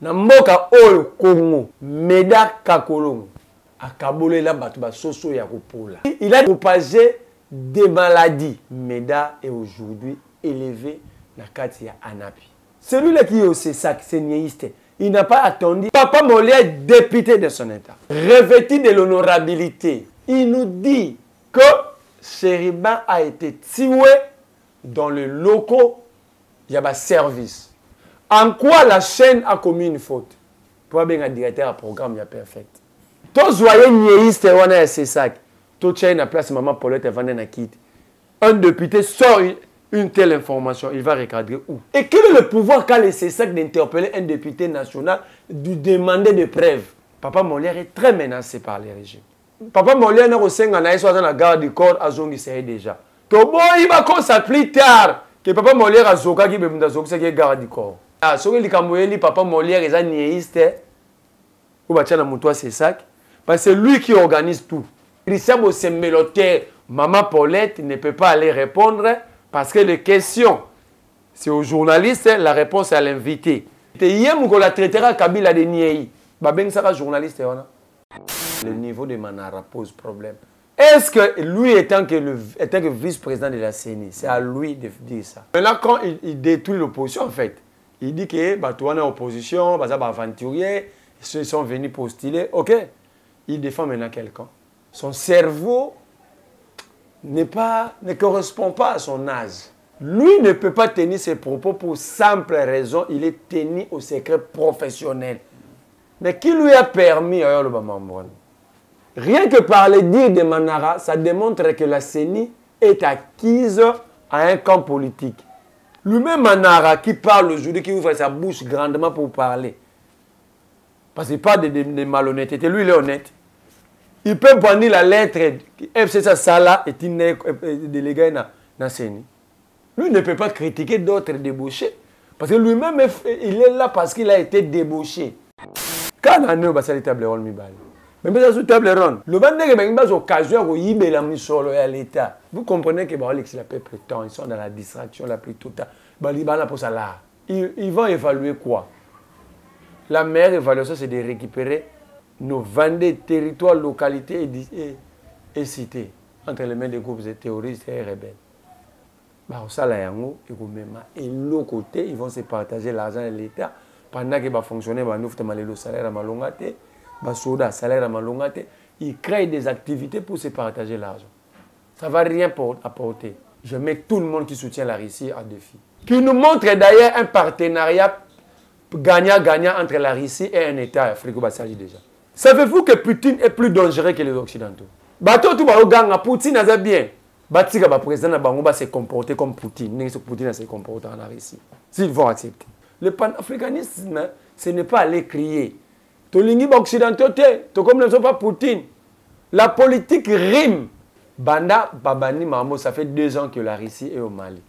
Na mboka oyo Congo, Meda Kakolongo, akabole la batuba soso ya kopola. Il a propagé des maladies. Meda est aujourd'hui élevé na kati ya Anapi. Celui-là qui est au CESAC, c'est niaïste. Il n'a pas attendu. Papa Molière, député de son État, revêtu de l'honorabilité, il nous dit que Chériban a été tué dans le locaux, il y a un service. En quoi la chaîne a commis une faute? Pour bien un directeur à programme, il y a perfect. Tous voyez niaïste, on a CESAC. Tout chaîne à place, maman Paulette et Vandena quitte. Un député sort une telle information, il va recadrer où? Et quel est le pouvoir qu'a le CESAC d'interpeller un député national, de demander des preuves? Papa Molière est très menacé par les régimes. Papa Molière n'a pas dans la garde du corps à Zongi déjà. Tobo, il va comme ça plus tard que Papa Molière a Zoka qui est la garde du corps. Ah, ce que Papa Molière est un niaïste, ou Bachana Moutoua CESAC, parce que c'est lui qui organise tout. Christian Bossemeloté, Maman Paulette ne peut pas aller répondre parce que les questions, c'est aux journalistes, la réponse est à l'invité. Hier, on la traitera Kabila de Niei. Babeng sera journaliste. Le niveau de Manara pose problème. Est-ce que lui, étant que vice-président de la CENI, c'est à lui de dire ça? Maintenant, quand il détruit l'opposition, en fait, il dit que tout est en opposition, bah, aventurier, ils sont venus postuler. Ok, il défend maintenant quelqu'un. Son cerveau ne correspond pas à son âge. Lui ne peut pas tenir ses propos pour simple raison, il est tenu au secret professionnel. Mais qui lui a permis, rien que par les dires de Manara, ça démontre que la CENI est acquise à un camp politique. Lui-même Manara qui parle aujourd'hui, qui ouvre sa bouche grandement pour parler. Parce qu'il parle de malhonnêteté, lui il est honnête. Il peut prendre la lettre FCSA Sala et délégué dans la CENI. Lui ne peut pas critiquer d'autres débauchés. Parce que lui-même, il est là parce qu'il a été débauché. Quand on a une table ronde, mais bien sûr, table ronde, le bandé qui a occasion de à l'État. Vous comprenez que la peuple temps, ils sont dans la distraction la plus totale. Ils vont évaluer quoi? La meilleure évaluation, c'est de récupérer nos 22 territoires, localités et cités entre les mains des groupes terroristes et rebelles. Et l'autre côté, ils vont se partager l'argent de l'État pendant qu'ils vont fonctionner, le salaire à Malongate, le salaire à Malongate, ils créent des activités pour se partager l'argent. Ça ne va rien apporter. Je mets tout le monde qui soutient la Russie à défi. Qui nous montre d'ailleurs un partenariat gagnant-gagnant entre la Russie et un État africain déjà. Savez-vous que Poutine est plus dangereux que les Occidentaux? Bateau tout Poutine a bien. Batika ba président va se comporter comme Poutine. Poutine se comporter en Russie. S'ils vont accepter. Le panafricanisme, ce n'est pas aller crier. Tolingi ba Occidentaux to comme ne sont pas Poutine. La politique rime. Banda Babani Mambo, ça fait 2 ans que la Russie est au Mali.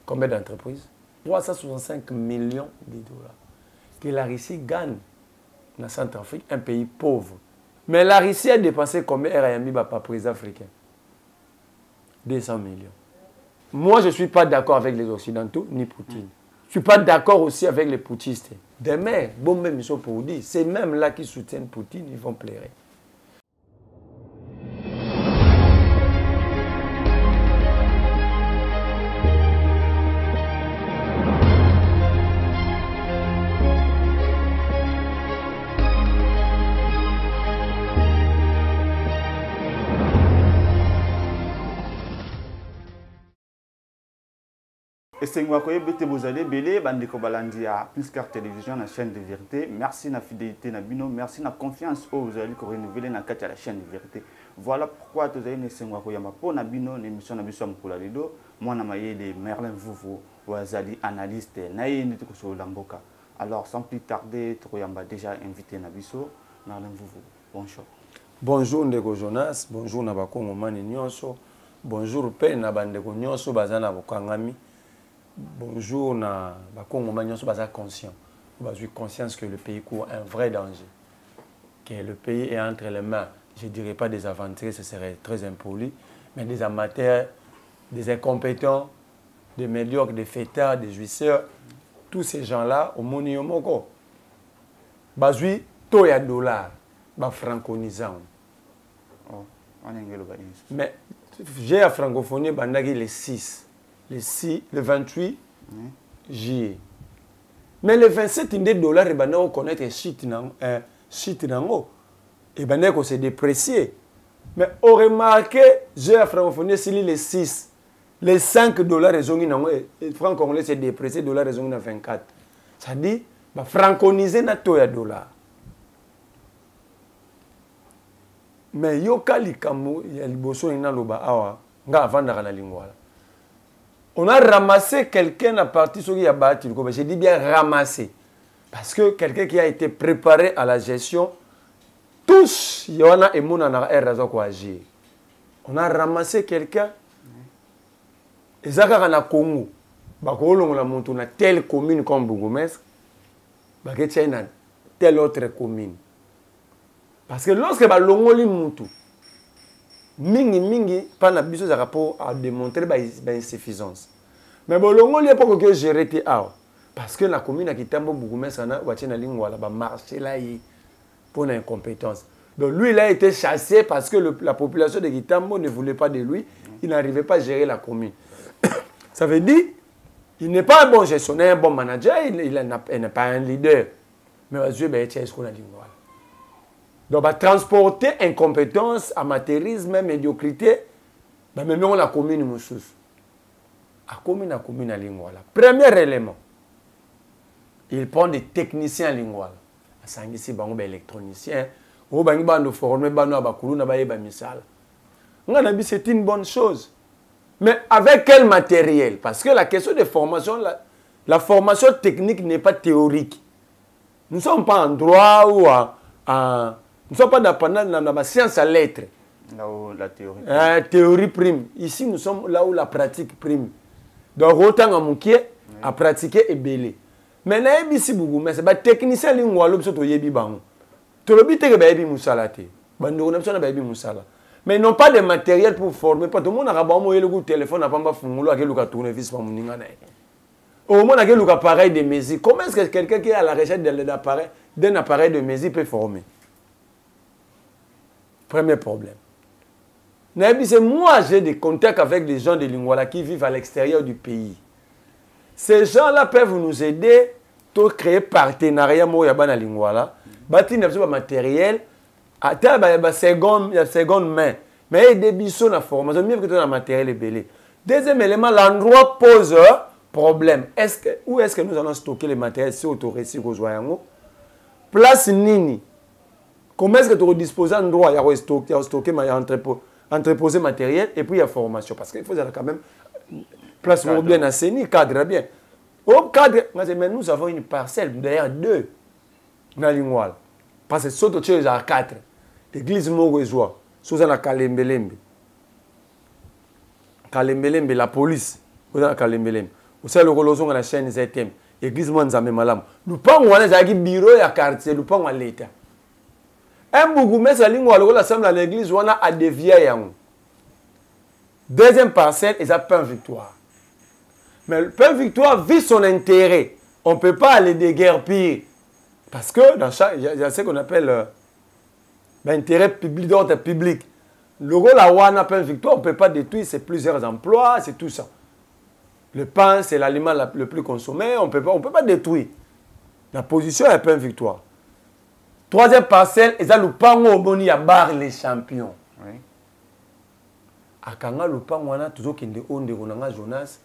Combien d'entreprises? 365 millions de dollars. Que la Russie gagne dans Centrafrique, un pays pauvre. Mais la Russie a dépensé combien RMI par président africain? 200 millions. Moi, je ne suis pas d'accord avec les Occidentaux, ni Poutine. Je ne suis pas d'accord aussi avec les poutistes. Demain, bon, même ils sont pour dire, c'est même là qui soutiennent Poutine, ils vont pleurer. Vous allez belé bandeko balandi à Pulsar Télévision, la chaîne de vérité. Merci na fidélité na bino, merci na confiance où vous allez renouveler na kati la chaîne de vérité. Voilà pourquoi vous avez nesengwa ko yamba po na bino émission na biso mukula lido. Moi na mayele Merlin Vuvu wazali analyste na yindi ko so lamboka. Alors sans plus tarder, to yamba déjà invité na biso Merlin Vuvu. Bonjour. Bonjour Ndeko Jonas, bonjour na bakongo mani nyonso. Bonjour pe na bandeko nyonso bazana bokangami. Bonjour, na Congo, nous sommes conscients. Nous avons conscience que le pays court un vrai danger. Que le pays est entre les mains, je ne dirais pas des aventuriers, ce serait très impoli, mais des amateurs, des incompétents, des médiocres, des fêtards, des jouisseurs. Tous ces gens-là, au Moni Yomoko. bazui to ya dollar ba franconisant. Oh, on est ngelo ba. Mais j'ai la francophonie bandaki le 6, le 28 juillet. Mais le 27 $, et ben on connaît un shit nango et ben on s'est déprécié. Mais on remarque j'ai la francophonie c'est le 6, les 5 $ ils ont nango et franc congolais s'est déprécié, dollar ils ont 24. Ça dit ba franconiser na to ya dollar. Mais yoka likambo ya liboso ina loba awa nga avanda kana lingwala. On a ramassé quelqu'un à partir de ce qui a battu. Je dis bien ramassé. Parce que quelqu'un qui a été préparé à la gestion, tous, il y en a et mon en a raison quoi agir. On a ramassé quelqu'un. Et ça, quand on a Congo, on a monté une telle commune comme Bougomesque, il y a une telle autre commune. Parce que lorsque l'ongoli monte, mingi pas na biso za rapport à démontrer ba insuffisance. Mais bon l'ongoli est pas que gérer té parce que la commune a Kitambo Bougomesque na watie na lingwala ba marché là pour une incompétence. Donc lui il a été chassé parce que la population de Kitambo ne voulait pas de lui, il n'arrivait pas à gérer la commune. Ça veut dire il n'est pas un bon gestionnaire, un bon manager, il n'est pas un leader. Mais vas-y ben tiens ce qu'on a lingwala. Donc, transporter incompétence, amateurisme, médiocrité, même on la commune moussous. La commune à Lingwala. Premier élément, il prend des techniciens à Lingwala. Ici, il y électroniciens. C'est une bonne chose. Mais avec quel matériel? Parce que la question de formation, la formation technique n'est pas théorique. Nous ne sommes pas en droit ou nous ne sommes pas dans la science à lettres. Là où la théorie prime. Théorie prime. Ici, nous sommes là où la pratique prime. Donc, autant à moukier, à pratiquer et belé. Mais là, ici, c'est un technicien lingual, c'est un yebi bango. Tu le dis que baby moussalate. Mais ils n'ont pas de matériel pour former. Pas tout le monde a rabamé le téléphone, n'a pas fumé, a quelqu'un tournevis pour mon au moins, il y a un appareil de musique. Comment est-ce que quelqu'un qui est à la recherche d'un appareil de musique peut former? Premier problème. Moi, j'ai des contacts avec des gens de Lingwala qui vivent à l'extérieur du pays. Ces gens-là peuvent nous aider à créer partenariat avec les Lingwala. Bâtir un matériel, à seconde main. Mais il y a des bisous dans la formation, mieux que dans le matériel belé. Deuxième élément, l'endroit pose problème. Où est-ce que nous allons stocker les matériels si autorisé si vous voyez? Place Nini. Comment est-ce que tu disposes d'un endroit à stocker, entreposer matériel et puis il y a formation. Parce qu'il faut quand même place bien assaini, cadre bien. Au cadre, mais nous avons une parcelle, d'ailleurs 2 dans l'Ingwal. Parce que surtout tu es à 4. L'église Mogozoa, sous la Kalembelembe. Kalembelembe, la police, vous avez Kalembelembe. Vous avez le relation à la chaîne ZTM. L'église Mwanzame Malam. Nous prenons un bureau et un quartier, nous prenons l'État. Un Bougomesque à Lingwala, l'assemblée à l'église, on a des vieilles. Deuxième parcelle, ils ont Pain Victoire. Mais le Pain Victoire vit son intérêt. On ne peut pas aller déguerpir. Parce que dans chaque, il y a ce qu'on appelle l'intérêt public, d'ordre public. Le rôle à Wana Pain Victoire, on ne peut pas détruire, c'est plusieurs emplois, c'est tout ça. Le pain, c'est l'aliment le plus consommé, on ne peut pas détruire. La position est Pain Victoire. Troisième parcelle, ils ont le pango au boni à bar les champions. Oui. À Kanga, le pango, on a toujours qu'il y a Jonas,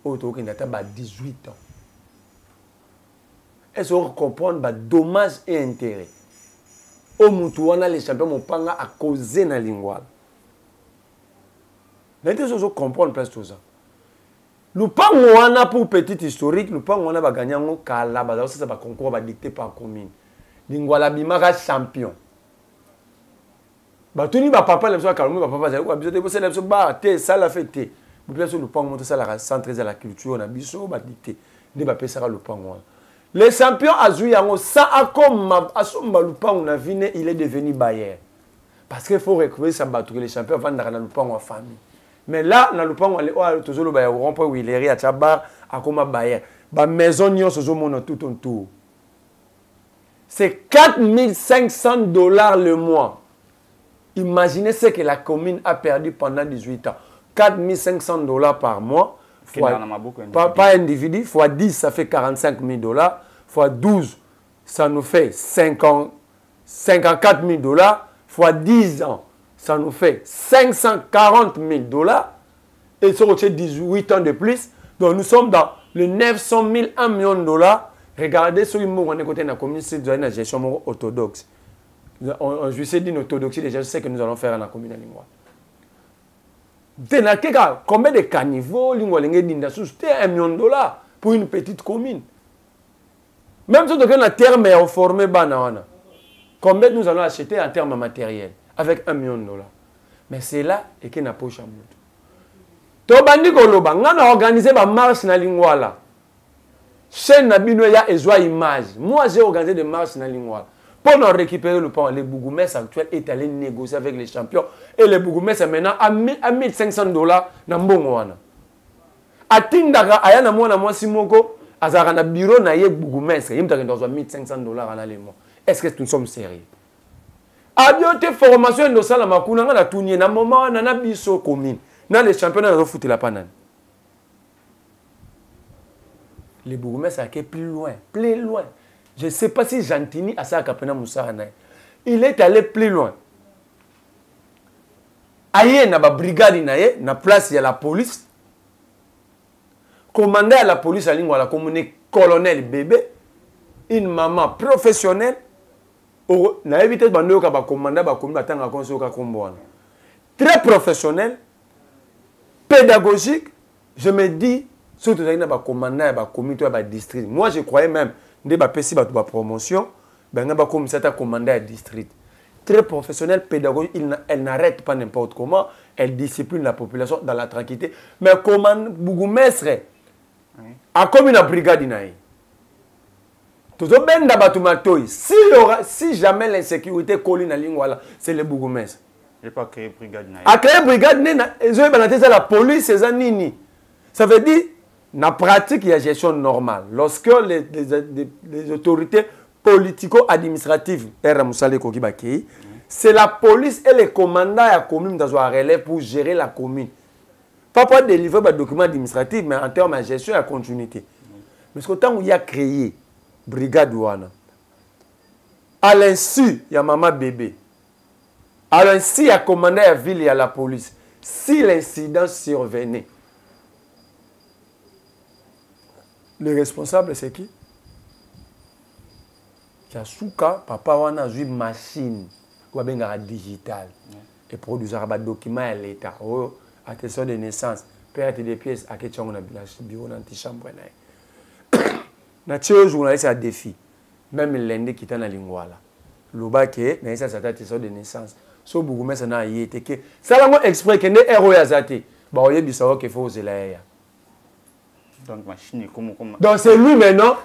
autour qu'il y a 18 ans. Est-ce qu'on comprend les dommages et intérêts? Au Moutou, on a les champions, mon panga à causer dans la lingua. L'intérêt, c'est comprendre plus tout ça. Le pango, on a pour petit historique, le pango, on a gagné un calaba, ça va concours, va dicter par commune. Lingwala bimaka champion. Ba tuni ba papa le so kalmu ba papa za ko biso te bo sele so ba te sala fete. Bo biso le pango monte sala centré la culture na biso ba dicté. Ne ba pesa le pango. Les champions azu yango sa akoma asomba le pango na vine il est devenu bailleur. Parce qu'il faut recouvrir sa battu les champions vendre dans le pango en famille. Mais là na le pango le toujours le bailleur rond-point où il est à Tchaba akoma bailleur. Ba maison nyo so zo mona tout autour. C'est 4500 $ le mois. Imaginez ce que la commune a perdu pendant 18 ans. 4500 $ par mois. Pas individu, fois 10, ça fait 45 000 $. Fois 12, ça nous fait 54 000 $. Fois 10 ans, ça nous fait 540 000 $. Et sur 18 ans de plus, donc nous sommes dans les 900 000, 1 million de $. Regardez sur le côté de la commune, c'est une gestion orthodoxe. Je sais dire l'orthodoxie, déjà, je sais que nous allons faire dans la commune de Lingwa. Combien de caniveaux, Lingwa, c'était 1 million de $ pour une petite commune. Même si on a terme est formé, combien nous allons acheter en termes matériels avec 1 million de $. Mais c'est là et qu'il n'a pas changé. Tobandi Koloba, on a organisé ma marche dans Lingwala. Chaîne Nabinoya et Joie Image. Moi, j'ai organisé des marches dans Lingwala. Pour nous récupérer le pain, les Bougoumès actuels est allé négocier avec les champions. Et les Bougoumès maintenant à 1500 $ dans Mbongwana. A Tindaka, aya na moi Simoko, azara na bureau na ye Bougoumès, il me donne 1500 $ en allemand. Est-ce que nous sommes sérieux? Abiote formation de ça la makuna na tourner na moment na biso commune. Dans les championnats de foot la panane. Les Bougoumès a été plus loin, plus loin. Je ne sais pas si Jantini a ça à Kapena Moussa. Il est allé plus loin. Aïe, na ba brigade naye, na place il y a la police. Commandant à la police à Lingwa la commune colonel bébé, une maman professionnelle. Na évité de bando ka ba commandant ba commune batanga konso ka komboana. Très professionnel, pédagogique, je me dis surtout dans ba commandant ba commune ba district. Moi je croyais même de ba pesi ba promotion, ben ba comme ça ta commandant à district. Très professionnel, pédagogique, elle n'arrête pas n'importe comment, elle discipline la population dans la tranquillité. Mais comment Bougoumestre a comme une brigade inaï. Si jamais l'insécurité colle dans Lingwala, c'est le Bougoumestre. Je n'ai pas créé brigade inaï. A créé brigade inaï, la police, c'est nini. Ça veut dire, dans la pratique, il y a gestion normale. Lorsque les autorités politico-administratives, c'est la police et les commandants à la commune qui ont relais pour gérer la commune. Pas pour délivrer des documents administratifs, mais en termes de gestion et de continuité. Mais ce temps où il y a créé brigade Douana, à l'insu, il y a maman bébé. À l'insu, il y a commandant à la ville et à la police. Si l'incident survenait, le responsable, c'est qui? Souka, papa wana a une machine ou bien digital et produire des documents à l'État. Attestation de naissance, perte des pièces, à question on a bureau dans la chambre. Nature journaliste à défi. Même l'Inde qui est dans la Lingwala. Le bac est, mais ça c'est attestation de naissance. So Bougoumès ça n'a été que ça l'a exprès que ne héros yazate. Bah on y est savoir qu'il faut oser la. Donc machine comment. Donc c'est lui maintenant.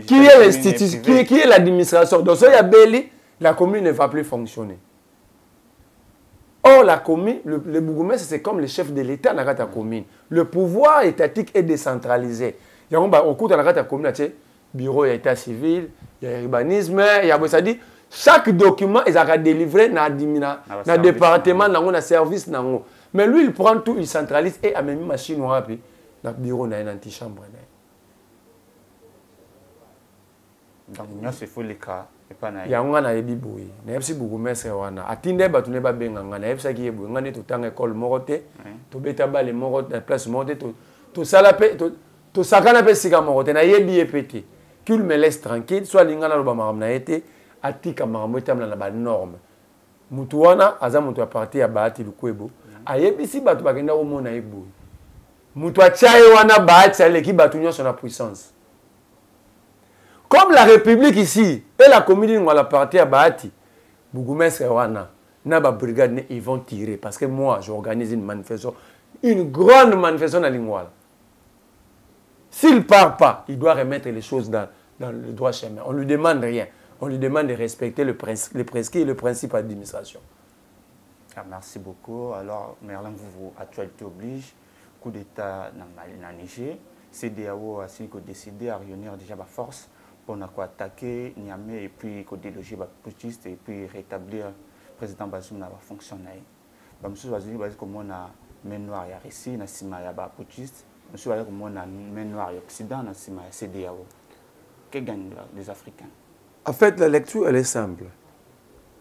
Qui est l'institution, qui est l'administration. Donc, il y a Béli, la commune ne va plus fonctionner. Or, la commune, le Bougoumès, c'est comme le chef de l'État dans la commune. Le pouvoir étatique est décentralisé. On coûte dans la commune, il y a bureau état civil, il y a urbanisme, il y a ça dit, chaque document est délivré dans le département, dans le service. Mais lui, il prend tout, il centralise et a même une machine dans le bureau, dans l'antichambre. Donc, il faut les cas. Il y a un an boui. Na yebsi Bougoumestre wana. Atinde batu ne ba benga ngana yebsa ki boui. Ngane to tanga école morote. To beta ba le morote na place morote to sala pe to sakana pe sika morote na yebi epete. Qu'il me laisse tranquille, soit lingana lo ba maram na été atika maram etamla na ba norme. Mutu wana aza mutu a parti ya baati lukwebo. Ayebisi batu bakenda ko mona eboui. Mutu a chaye wana baati ya leki batu nyonso na puissance. Comme la République ici et la commune ont la partie à Bahati, Bougoumestre et Wana, Naba Brigade, ils vont tirer. Parce que moi, j'organise une manifestation, une grande manifestation à Lingwala. S'il ne part pas, il doit remettre les choses dans le droit chemin. On ne lui demande rien. On lui demande de respecter le prescrit et le principe d'administration. Merci beaucoup. Alors, Merlin, vous, actualité oblige, coup d'État dans Niger, CDAO a décidé à réunir déjà la force on a attaqué Niamey et puis déloger les putschistes et puis rétablir le président Bazoum dans la fonction. Monsieur Bazoum, comme on a main noire à Russie, na sima ya ba putschistes. Monsieur Bazoum, comme on a main noire à Occident, na sima ya CEDEAO. Que gagnent les Africains? En fait, la lecture, elle est simple.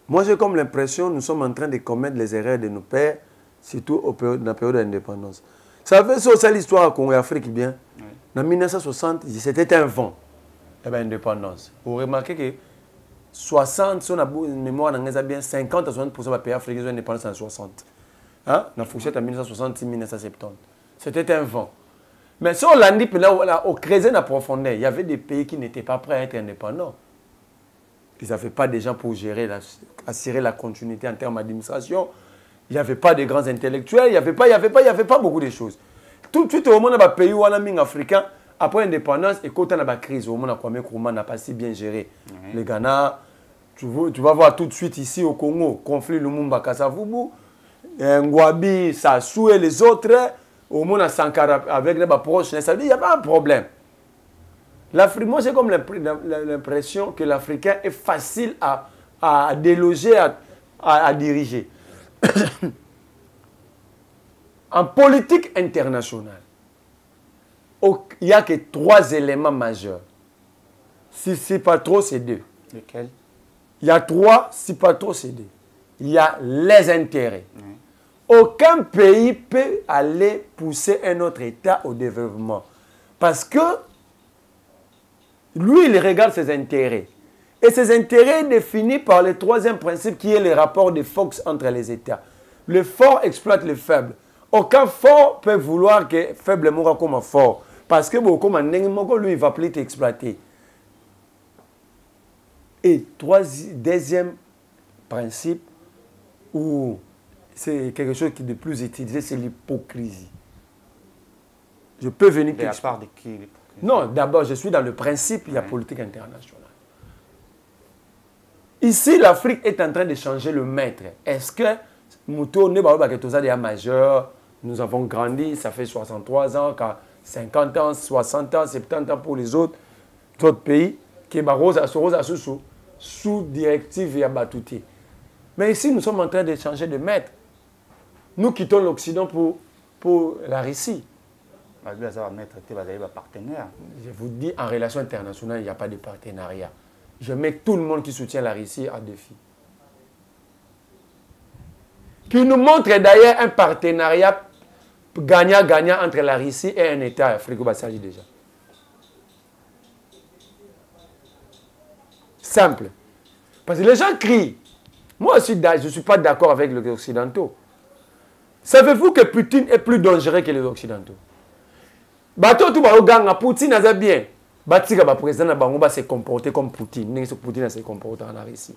Moi, j'ai comme l'impression que nous sommes en train de commettre les erreurs de nos pères, surtout dans la période d'indépendance. Ça fait ça l'histoire Congo et Afrique bien. Oui. En 1960, c'était un vent. L'indépendance. Vous remarquez que 60, si on a une mémoire, on a bien 50 à 60% des pays africains ont indépendance en 60. Hein? On a fonctionné en 1960-1970. C'était un vent. Mais si on l'a dit, au creuset en profondeur, il y avait des pays qui n'étaient pas prêts à être indépendants. Ils n'avaient pas des gens pour gérer, assurer la continuité en termes d'administration. Il n'y avait pas de grands intellectuels, il n'y avait pas beaucoup de choses. Tout de suite, au monde, dans les pays africains, après l'indépendance, et quand on a la crise, au monde, Kwame Nkrumah n'a pas si bien géré. Le Ghana, tu vas voir tout de suite ici au Congo, conflit Lumumba Kasavubu, Ngwabi, Sassou et les autres, au monde à Sankara avec les proches, ça veut dire qu'il n'y a pas un problème. L'Afrique, moi j'ai comme l'impression que l'Africain est facile à déloger, à diriger. En politique internationale, il n'y a que 3 éléments majeurs. Si pas trop, c'est 2. Lesquels? Il y a 3, si pas trop, c'est 2. Il y a les intérêts. Aucun pays peut aller pousser un autre État au développement. Parce que lui, il regarde ses intérêts. Et ses intérêts définis par le 3e principe qui est le rapport de force entre les États. Le fort exploite le faible. Aucun fort peut vouloir que faible mourra comme un fort. Parce que beaucoup lui, il ne va plus t'exploiter. Et 2e principe, où c'est quelque chose qui est de plus utilisé, c'est l'hypocrisie. Je peux venir... De la part de qui? Non, d'abord, je suis dans le principe, il y a politique internationale. Ici, l'Afrique est en train de changer le maître. Est-ce que majeur, nous avons grandi, ça fait 63 ans, 50 ans, 60 ans, 70 ans pour les autres pays, qui est sous directive et abatouti. Mais ici, nous sommes en train de changer de maître. Nous quittons l'Occident pour la Russie. Je vous dis, en relation internationale, il n'y a pas de partenariat. Je mets tout le monde qui soutient la Russie à défi. Qui nous montre d'ailleurs un partenariat gagnant-gagnant entre la Russie et un État africain. Il s'agit déjà. Simple. Parce que les gens crient. Moi aussi, je ne suis pas d'accord avec les Occidentaux. Savez-vous que Poutine est plus dangereux que les Occidentaux? Bateau tout le Poutine a bien. Le président va se comporter comme Poutine. Poutine se comporter en Russie.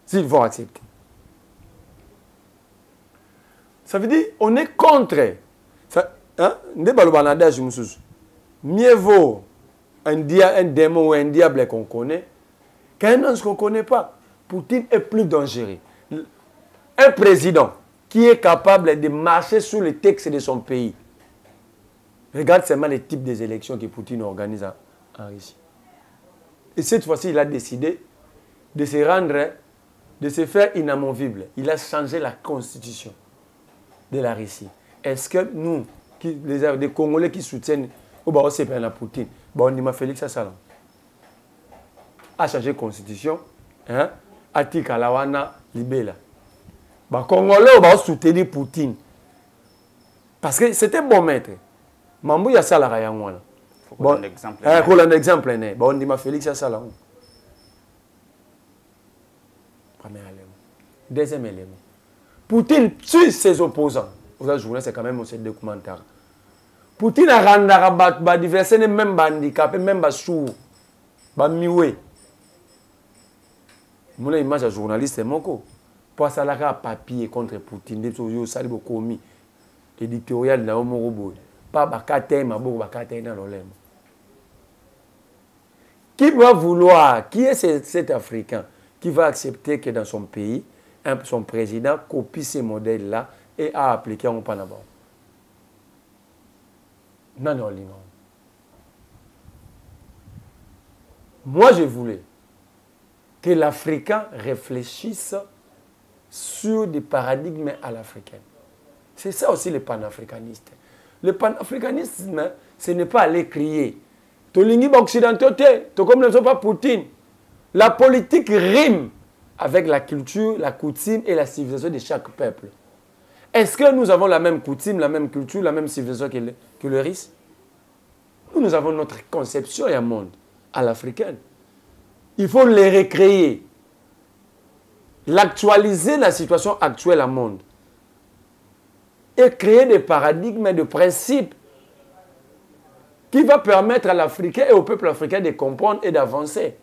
S'ils vont accepter. Ça veut dire on est contre. Mieux vaut un démon ou un diable qu'on connaît qu'un ange qu'on ne connaît pas. Poutine est plus dangereux. Un président qui est capable de marcher sous les textes de son pays. Regarde seulement les types des élections que Poutine organise en Russie. Et cette fois-ci, il a décidé de se rendre, de se faire inamovible. Il a changé la constitution de la Russie. Est-ce que nous, les Congolais qui soutiennent Poutine, on dit Félix Sassala a changé la constitution, a dit Kalawana Libela. Les Congolais ont soutenu Poutine. Parce que c'était un bon maître. Mambo ya sala ya ngwana. Bon exemple. Un exemple né. Bon dit Félix Sassala. Premier élément. Deuxième élément. Poutine tue ses opposants. Vous journée c'est quand même ce documentaire. Poutine a rendu ba adversaire même handicapé, même sourd. Ba miwe. Mon image de journaliste c'est moko. Pour ça la papier contre Poutine, des yo sali bokomi. Éditorial na omorobo. Pas bakate maboko bakate na lolemo. Qui va vouloir, qui est cet Africain qui va accepter que dans son pays, son président copie ces modèles-là et a appliqué en Panama? Non, non, non. Moi, je voulais que l'Africain réfléchisse sur des paradigmes à l'africaine. C'est ça aussi le panafricanisme. Le panafricanisme, ce n'est pas aller crier. Tolingi occidentaux, comme ne sont pas Poutine. La politique rime avec la culture, la coutume et la civilisation de chaque peuple. Est-ce que nous avons la même coutume, la même culture, la même civilisation que le RIS? Nous avons notre conception et un monde à l'africaine. Il faut les recréer. L'actualiser la situation actuelle au monde. Et créer des paradigmes et des principes qui vont permettre à l'Africain et au peuple africain de comprendre et d'avancer.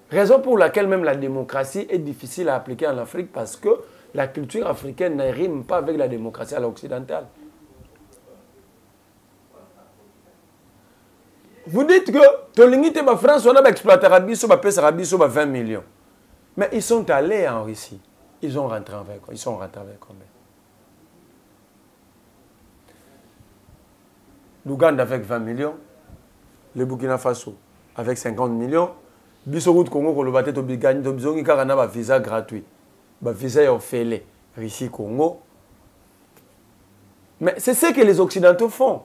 Raison pour laquelle même la démocratie est difficile à appliquer en Afrique parce que la culture africaine ne rime pas avec la démocratie à l'occidentale. Vous dites que Tolingi et France on a exploité Rabiso, 20 millions. Mais ils sont allés en Russie. Ils sont rentrés avec combien? L'Ouganda avec 20 millions. Le Burkina Faso avec 50 millions. Bisogout Congo, on va être obligé de un visa gratuit. Un visa offert. Russie, Congo. Mais c'est ce que les Occidentaux font.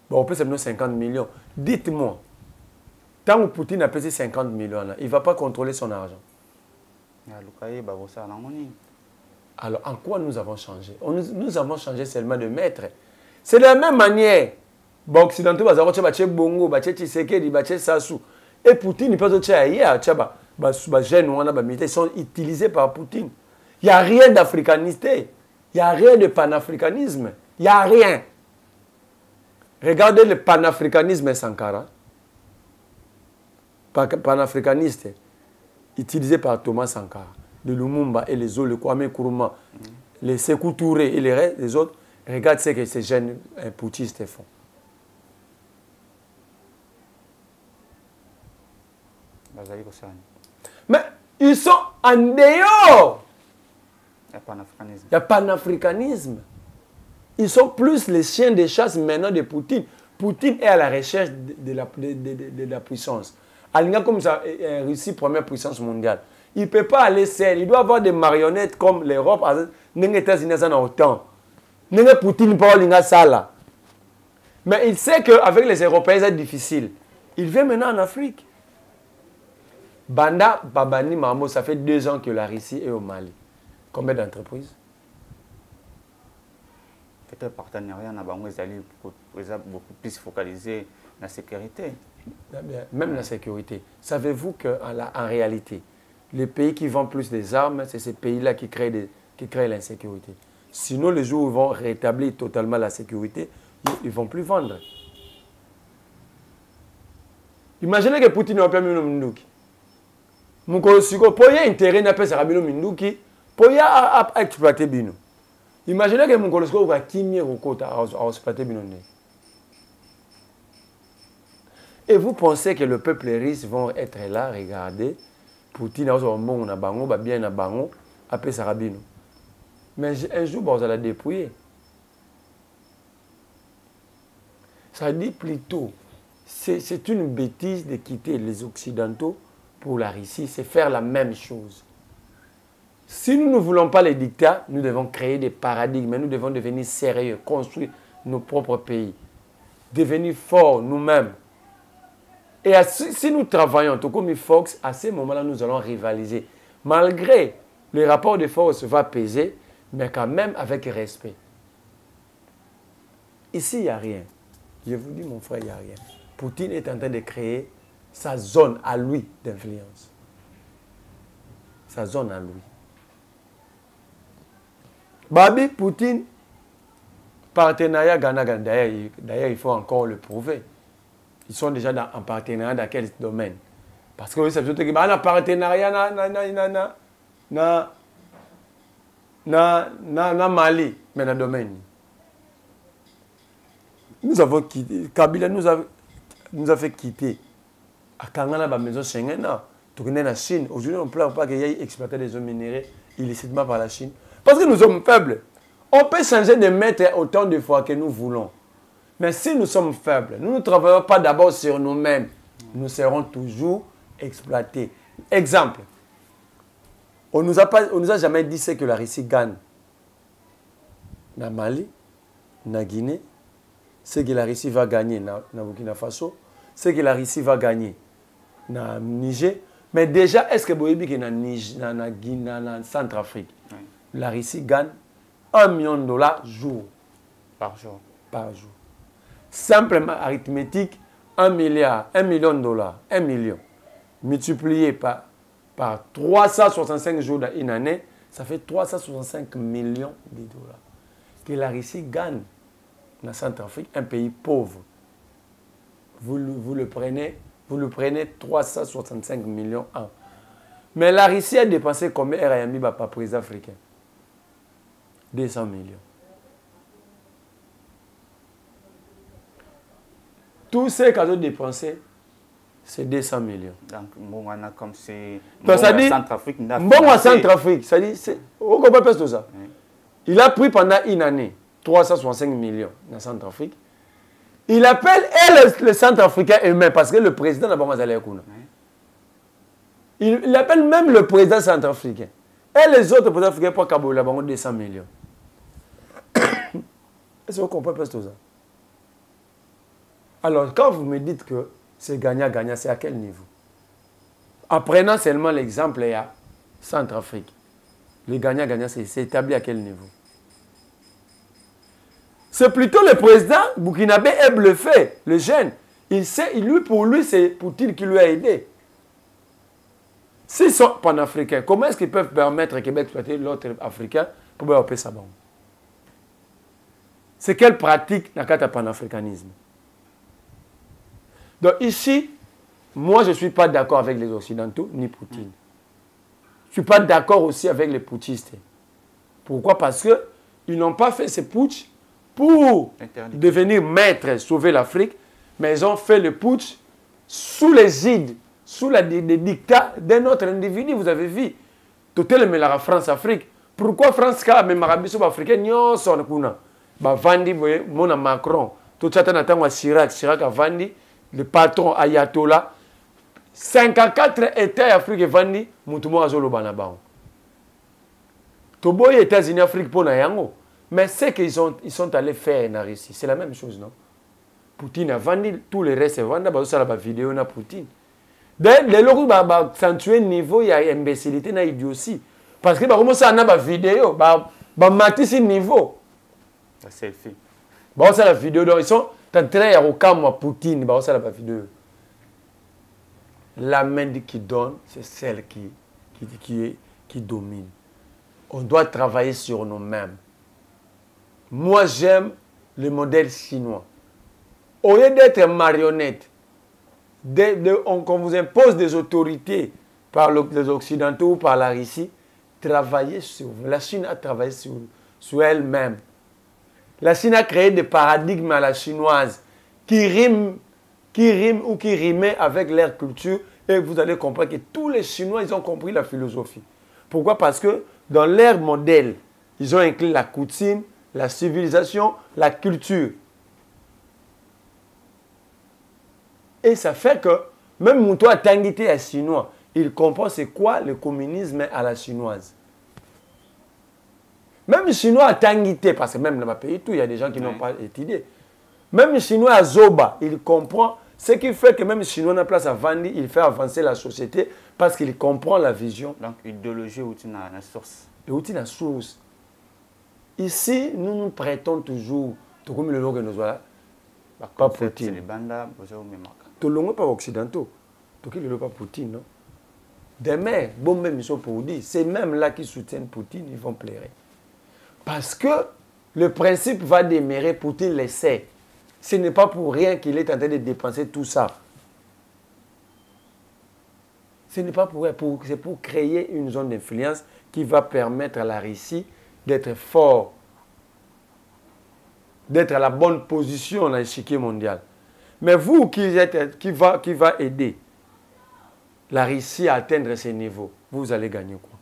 Bon, on peut se 50 millions. Dites-moi, tant que Poutine a payé 50 millions, il ne va pas contrôler son argent. Alors, en quoi nous avons changé? Nous avons changé seulement de maître. C'est de la même manière. Les Occidentaux, et Poutine, il peut ils sont utilisés par Poutine. Il n'y a rien d'africanité. Il n'y a rien de panafricanisme. Il n'y a rien. Regardez le panafricanisme Sankara. Panafricaniste utilisé par Thomas Sankara, de Lumumba et les autres, le Kwame Nkrumah, les Sékou Touré et les autres. Regarde ce que ces jeunes poutistes font. Mais ils sont en dehors. Il y a panafricanisme. Ils sont plus les chiens de chasse maintenant de Poutine. Poutine est à la recherche de la puissance. Alinga comme ça, Russie, première puissance mondiale. Il ne peut pas aller seul. Il doit avoir des marionnettes comme l'Europe. Les États-Unis sont autant. Poutine pas ça. Mais il sait qu'avec les Européens, c'est difficile. Il vient maintenant en Afrique. Banda Babani Mamo, ça fait 2 ans que la Russie est au Mali. Combien d'entreprises? Le partenariat est beaucoup plus focalisé sur la sécurité. Même la sécurité. Savez-vous qu'en réalité, les pays qui vendent plus des armes, c'est ces pays-là qui créent l'insécurité. Sinon, les jours où ils vont rétablir totalement la sécurité, ils ne vont plus vendre. Imaginez que Poutine n'a pas mis le Minduki. Pour y intérêt n'a pas Sarabino Minduki, pour y exploiter Bino. Imaginez que mon colosco va timir au côté à exploiter Bino. Et vous pensez que le peuple russe vont être là, regardez, Poutine a un bango, bien un bango, après Sarabino. Mais un jour, vous allez dépouiller. Ça dit plutôt, c'est une bêtise de quitter les Occidentaux pour la Russie, c'est faire la même chose. Si nous ne voulons pas les dictats, nous devons créer des paradigmes, nous devons devenir sérieux, construire nos propres pays, devenir forts nous-mêmes. Et si nous travaillons, tout comme Fox, à ce moment-là, nous allons rivaliser. Malgré le rapport de force va peser, mais quand même avec respect. Ici, il n'y a rien. Je vous dis, mon frère, il n'y a rien. Poutine est en train de créer sa zone à lui d'influence. Sa zone à lui. Babi, Poutine, partenariat Ghana-Ghana. D'ailleurs, il faut encore le prouver. Ils sont déjà en partenariat dans quel domaine? Parce que oui, c'est surtout qu'il y a un partenariat dans Mali, mais dans le domaine. Nous avons quitté, Kabila nous a fait quitter. À Kangana, la maison Schengen, tourner la Chine. Aujourd'hui, on ne plaint pas qu'il y ait exploité des eaux minérales illicitement par la Chine. Parce que nous sommes faibles. On peut changer de maître autant de fois que nous voulons. Mais si nous sommes faibles, nous ne travaillons pas d'abord sur nous-mêmes, nous serons toujours exploités. Exemple, on nous a jamais dit ce que la Russie gagne. Na Mali, na Guinée, ce que la Russie va gagner na Burkina Faso, ce que la Russie va gagner na Niger. Mais déjà, est-ce que vous savez que na Guinée, na Centrafrique, la Russie gagne $1 million jour. Par jour. Par jour. Simplement arithmétique, 1 milliard, $1 million, 1 million, multiplié par 365 jours dans une année, ça fait 365 millions de dollars. Que la Russie gagne dans Centrafrique, un pays pauvre. Vous le prenez 365 millions an. Mais la Russie a dépensé combien RMB par président africain? 200 millions. Tout ce qu'ils ont dépensé, c'est 200 millions. Donc, Mongana, comme c'est. Ça dit, Centrafrique, Centrafrique, ça dit, on comprend pas tout ça. Oui. Il a pris pendant une année 365 millions dans Centrafrique. Il appelle le Centrafricain eux-mêmes parce que le président n'a pas mal. Il appelle même le président centrafricain. Et les autres présidents africains pour Kaboul, ils ont 200 millions. Est-ce que vous comprenez tout ça? Alors, quand vous me dites que c'est gagnant-gagnant, c'est à quel niveau? En prenant seulement l'exemple, il y a Centrafrique. Le gagnant-gagnant, c'est établi à quel niveau? C'est plutôt le président burkinabé est bluffé, le jeune. Il sait, pour lui, c'est Poutine qui lui a aidé. S'ils sont panafricains, comment est-ce qu'ils peuvent permettre au Québec d'exploiter l'autre africain pour développer sa banque? C'est quelle pratique n'a qu'à le panafricanisme? Donc ici, moi je ne suis pas d'accord avec les Occidentaux, ni Poutine. Je ne suis pas d'accord aussi avec les putschistes. Pourquoi? Parce qu'ils n'ont pas fait ce putsch pour devenir maîtres, sauver l'Afrique, mais ils ont fait le putsch sous l'égide, sous les dictats d'un autre individu. Vous avez vu, tout le monde la France-Afrique. Pourquoi France a même Arabie africaine? Non, son kuna. Bah Vandi, mon Macron, tout ça t'attend à Chirac a Vandi, le patron Ayatollah. 54 États africains Vandi, Moutoumou Azolo Banabao. Toboy États-Unis Afrique pour Nayango. Mais ce qu'ils sont allés faire en Russie, c'est la même chose, non? Poutine a vendu tout le reste, il a vendu la vidéo na Poutine. Dès lors qu'il va accentuer le niveau, il y a imbécilité, il y a idiotie. Parce que comment ça, on a une vidéo, il va mater ce niveau. La selfie. Bah, ça la vidéo, donc ils sont en train de calmer Poutine, bah, ça la vidéo. La main qui donne, c'est celle qui domine. On doit travailler sur nous-mêmes. Moi, j'aime le modèle chinois. Au lieu d'être marionnette, qu'on vous impose des autorités par les Occidentaux ou par la Russie, travaillez sur vous. La Chine a travaillé sur elle-même. La Chine a créé des paradigmes à la chinoise qui riment ou qui rimaient avec leur culture. Et vous allez comprendre que tous les Chinois, ils ont compris la philosophie. Pourquoi? Parce que dans leur modèle, ils ont inclus la coutume, la civilisation, la culture. Et ça fait que même Moutoua Tanguité est chinois. Il comprend c'est quoi le communisme à la chinoise. Même les Chinois à Tanguité, parce que même dans ma pays, il y a des gens qui n'ont pas étudié. Même les Chinois à Zoba, il comprend ce qui fait que même les Chinois n'a place à Vandi, il fait avancer la société parce qu'il comprend la vision. Donc, idéologie ou la source. Et où la source. Ici, nous prêtons toujours, tout comme le nom que nous avons, pas Poutine. Tout le monde pas occidentaux. Tout le monde pas Poutine, non? Demain, bon même ils sont pour dire, c'est même là qui soutiennent Poutine, ils vont pleurer. Parce que le principe va demeurer, Poutine le sait. Ce n'est pas pour rien qu'il est en train de dépenser tout ça. Ce n'est pas pour rien, c'est pour créer une zone d'influence qui va permettre à la Russie d'être fort, d'être à la bonne position dans l'échiquier mondial. Mais vous qui va aider la Russie à atteindre ces niveaux, vous allez gagner quoi?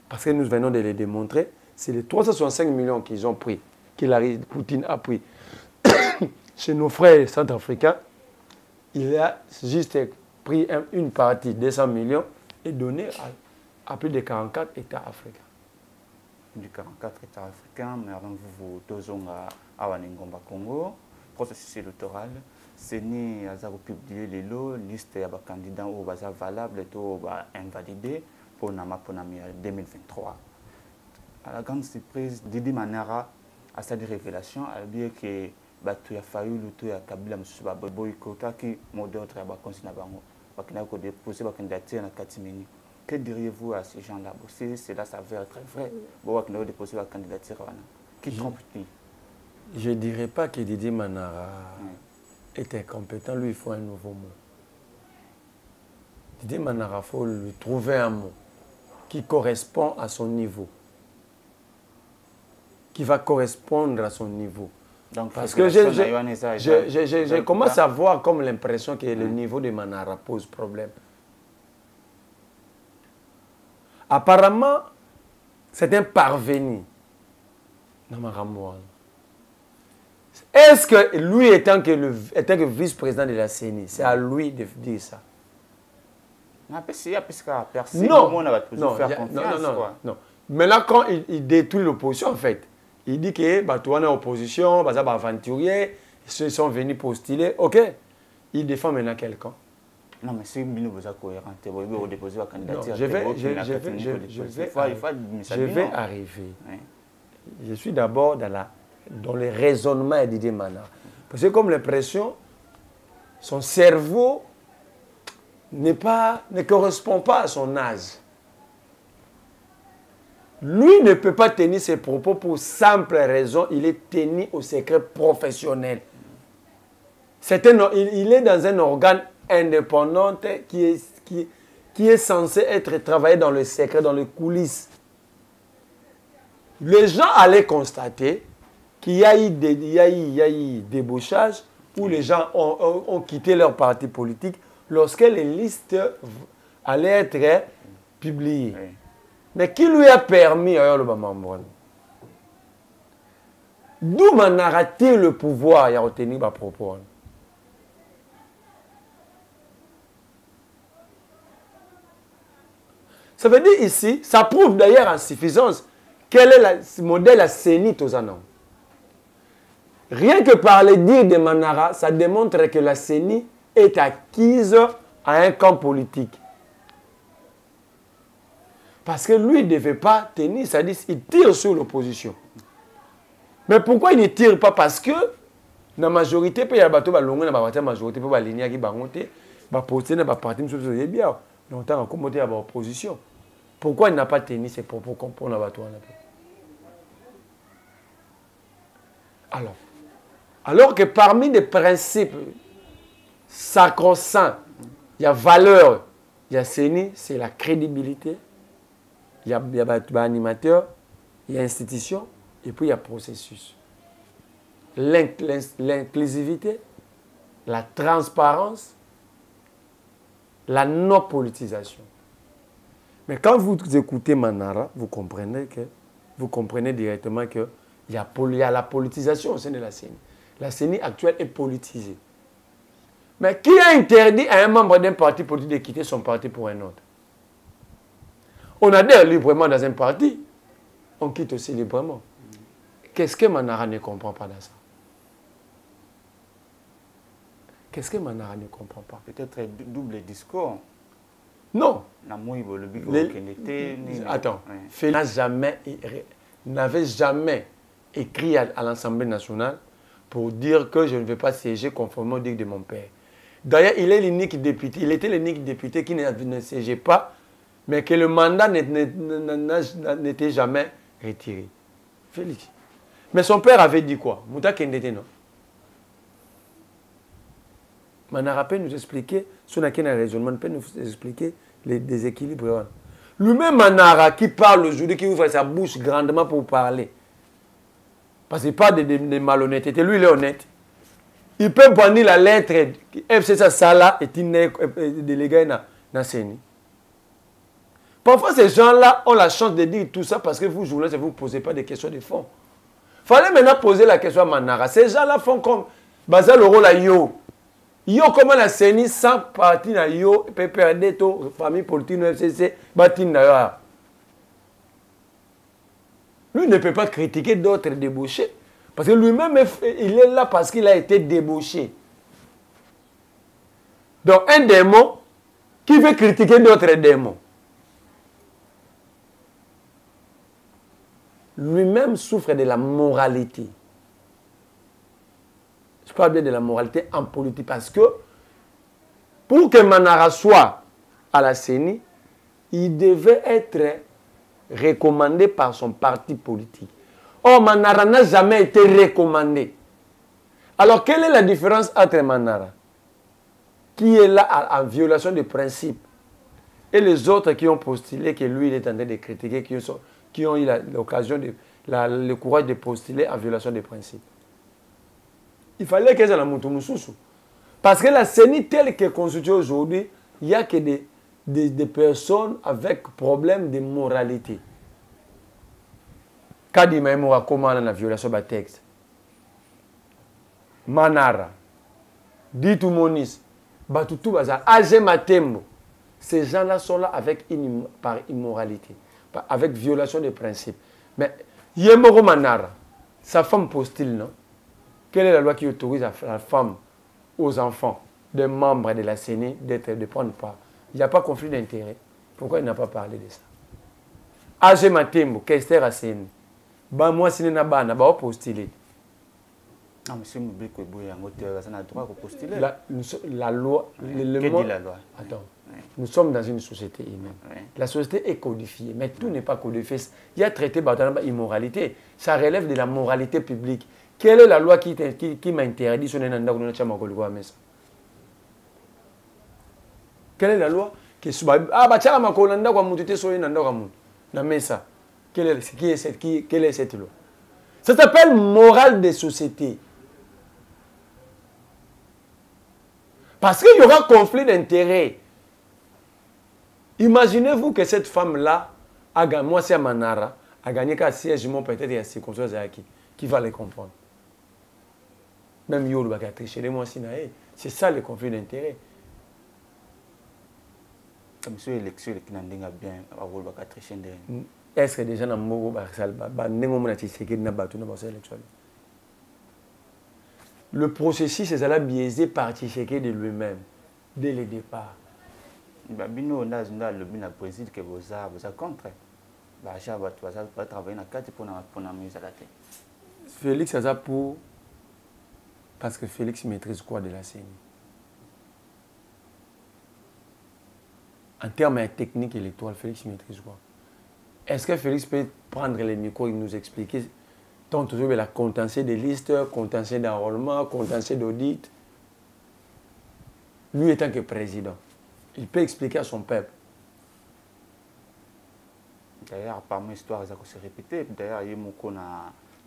Parce que nous venons de le démontrer, c'est les 365 millions qu'ils ont pris, que Poutine a pris chez nos frères centrafricains, il a juste pris une partie, 200 millions, et donné à plus de 44 États africains. Du 44 États africains, mais avant vous deux à Waningomba Congo, processus électoral, c'est ni à publier les lots, liste des candidats au bazar valable et tout invalidé pour Nama 2023. À la grande surprise, Didi Manara a sa révélation, a dit que tu as failli lutter à Kabila Moussouba Boycota qui modère très bas consigné bango, qui n'a pas déposé la candidature à Katimini. Que diriez-vous à ces gens-là? Cela s'avère très vrai. Bon, qui n'a pas déposé la candidature, qui trompe-t-il? Je ne dirais pas que Didi Manara est incompétent. Lui, il faut un nouveau mot. Didi Manara, il faut lui trouver un mot qui correspond à son niveau. Qui va correspondre à son niveau. Donc, parce que je commence à avoir comme l'impression que le niveau de Manara pose problème. Apparemment, c'est un parvenu. Est-ce que lui, étant que vice-président de la CENI, c'est à lui de dire ça? Non. Maintenant, quand il détruit l'opposition, en fait, il dit que tu es en opposition, tu es aventurier, ils sont venus postuler. Ok, il défend maintenant quelqu'un. Non, mais si vous êtes cohérent, vous devez déposer la candidature. Je vais arriver. Oui. Je suis d'abord dans le raisonnement de Didier Manara. Parce que comme l'impression, son cerveau ne correspond pas à son âge. Lui ne peut pas tenir ses propos pour simple raison, il est tenu au secret professionnel. Il est dans un organe indépendant qui est censé être travaillé dans le secret, dans les coulisses. Les gens allaient constater qu'il y a eu des débauchages où les gens ont quitté leur parti politique lorsque les listes allaient être publiées. Oui. Mais qui lui a permis d'où Manara a-t-il le pouvoir à retenir ma propos? Ça veut dire ici, ça prouve d'ailleurs en suffisance quel est le modèle à CENI Tozanon. Rien que par les dires de Manara, ça démontre que la CENI est acquise à un camp politique. Parce que lui ne devait pas tenir, c'est-à-dire il tire sur l'opposition. Mais pourquoi il ne tire pas? Parce que la majorité, il y a la majorité, il y a des lignes qui longtemps à l'opposition. Pourquoi il n'a pas tenu ses propos pour la bateau? Alors que parmi les principes sacro-saints, il y a valeur, il y a CENI, c'est la crédibilité, il y a animateur, il y a institution, et puis il y a processus. L'inclusivité, la transparence, la non-politisation. Mais quand vous écoutez Manara, vous comprenez directement qu'il y a la politisation au sein de la CENI. La CENI actuelle est politisée. Mais qui a interdit à un membre d'un parti politique de quitter son parti pour un autre? On adhère librement dans un parti, on quitte aussi librement. Qu'est-ce que Manara ne comprend pas dans ça? Qu'est-ce que Manara ne comprend pas? Peut-être un double discours. Non. Attends, Félix n'avait jamais écrit à l'Assemblée nationale pour dire que je ne vais pas siéger conformément au dictat de mon père. D'ailleurs, il est l'unique député, il était l'unique député qui ne siégeait pas, mais que le mandat n'était jamais retiré. Félix. Mais son père avait dit quoi? Mouta Kendete, non? Manara peut nous expliquer, si on a un raisonnement, peut nous expliquer les déséquilibres. Lui-même, Manara, qui parle aujourd'hui, qui ouvre sa bouche grandement pour parler. Parce qu'il parle de malhonnêteté. Lui, il est honnête. Il peut bannir la lettre FCSA Sala et délégué dans la CENI. Parfois, ces gens-là ont la chance de dire tout ça parce que vous, journalistes, vous ne posez pas des questions de fond. Il fallait maintenant poser la question à Manara. Ces gens-là font comme... baza le rôle à yo. Yo comment la CENI sans parti na yo peut perdre to famille politique no FCC batin na yo. Lui ne peut pas critiquer d'autres débauchés parce que lui-même il est là parce qu'il a été débauché. Donc un démon qui veut critiquer d'autres démons. Lui-même souffre de la moralité. Je parle bien de la moralité en politique parce que pour que Manara soit à la CENI, il devait être recommandé par son parti politique. Or, Manara n'a jamais été recommandé. Alors, quelle est la différence entre Manara, qui est là en violation des principes, et les autres qui ont postulé que lui, il est en train de critiquer, qui ont eu l'occasion, le courage de postuler en violation des principes? Il fallait que ça la Moutoumoussou. Parce que la CENI telle qu'elle est constituée aujourd'hui, il n'y a que des personnes avec problème de moralité. Kadima Emoura, comment la violation de texte? Manara, Ditou Monis, Batoutou Baza, Agé Matembo. Ces gens-là sont là avec par immoralité, avec violation des principes. Mais Yemoro Manara, sa femme postile, non? Quelle est la loi qui autorise la femme, aux enfants, des membres de la CENI, de prendre part? Il n'y a pas de conflit d'intérêt. Pourquoi il n'a pas parlé de ça? Agé Matembo, Kester à CENI. Moi, si je n'ai pas postulé. Ah, monsieur Moubeko Ebouya, ça n'a droit de postuler. La loi. Que dit la loi? Attends. Nous sommes dans une société humaine. La société est codifiée, mais tout n'est pas codifié. Il y a traité par immoralité. Ça relève de la moralité publique. Quelle est la loi qui m'a interdit sur les Quelle est la loi qui quelle est cette loi? Ça s'appelle morale des sociétés. Parce qu'il y aura conflit d'intérêts. Imaginez-vous que cette femme-là, moi c'est Manara, a gagné qu'à siège, peut-être à circonstances qui va les comprendre. Même Yolo va tricher les mois Sinaé. C'est ça le conflit d'intérêts. Comme sur l'élection, qui n'a bien à Yolo va tricher. Est-ce que des gens ont le processus est biaisé par Tshisekedi de lui-même, dès le départ. Bino, on a le président que vous avez contre. Bacha va travailler dans 4 pour la mise à la tête. Félix a ça pour. Parce que Félix maîtrise quoi de la CENI? En termes techniques électoraux, Félix maîtrise quoi? Est-ce que Félix peut prendre les micros et nous expliquer tant toujours la contentieux des listes, contentieux d'enrôlement, contentieux d'audit? Lui étant que président, il peut expliquer à son peuple. D'ailleurs, parmi l'histoire, ça se répéter. D'ailleurs, il y a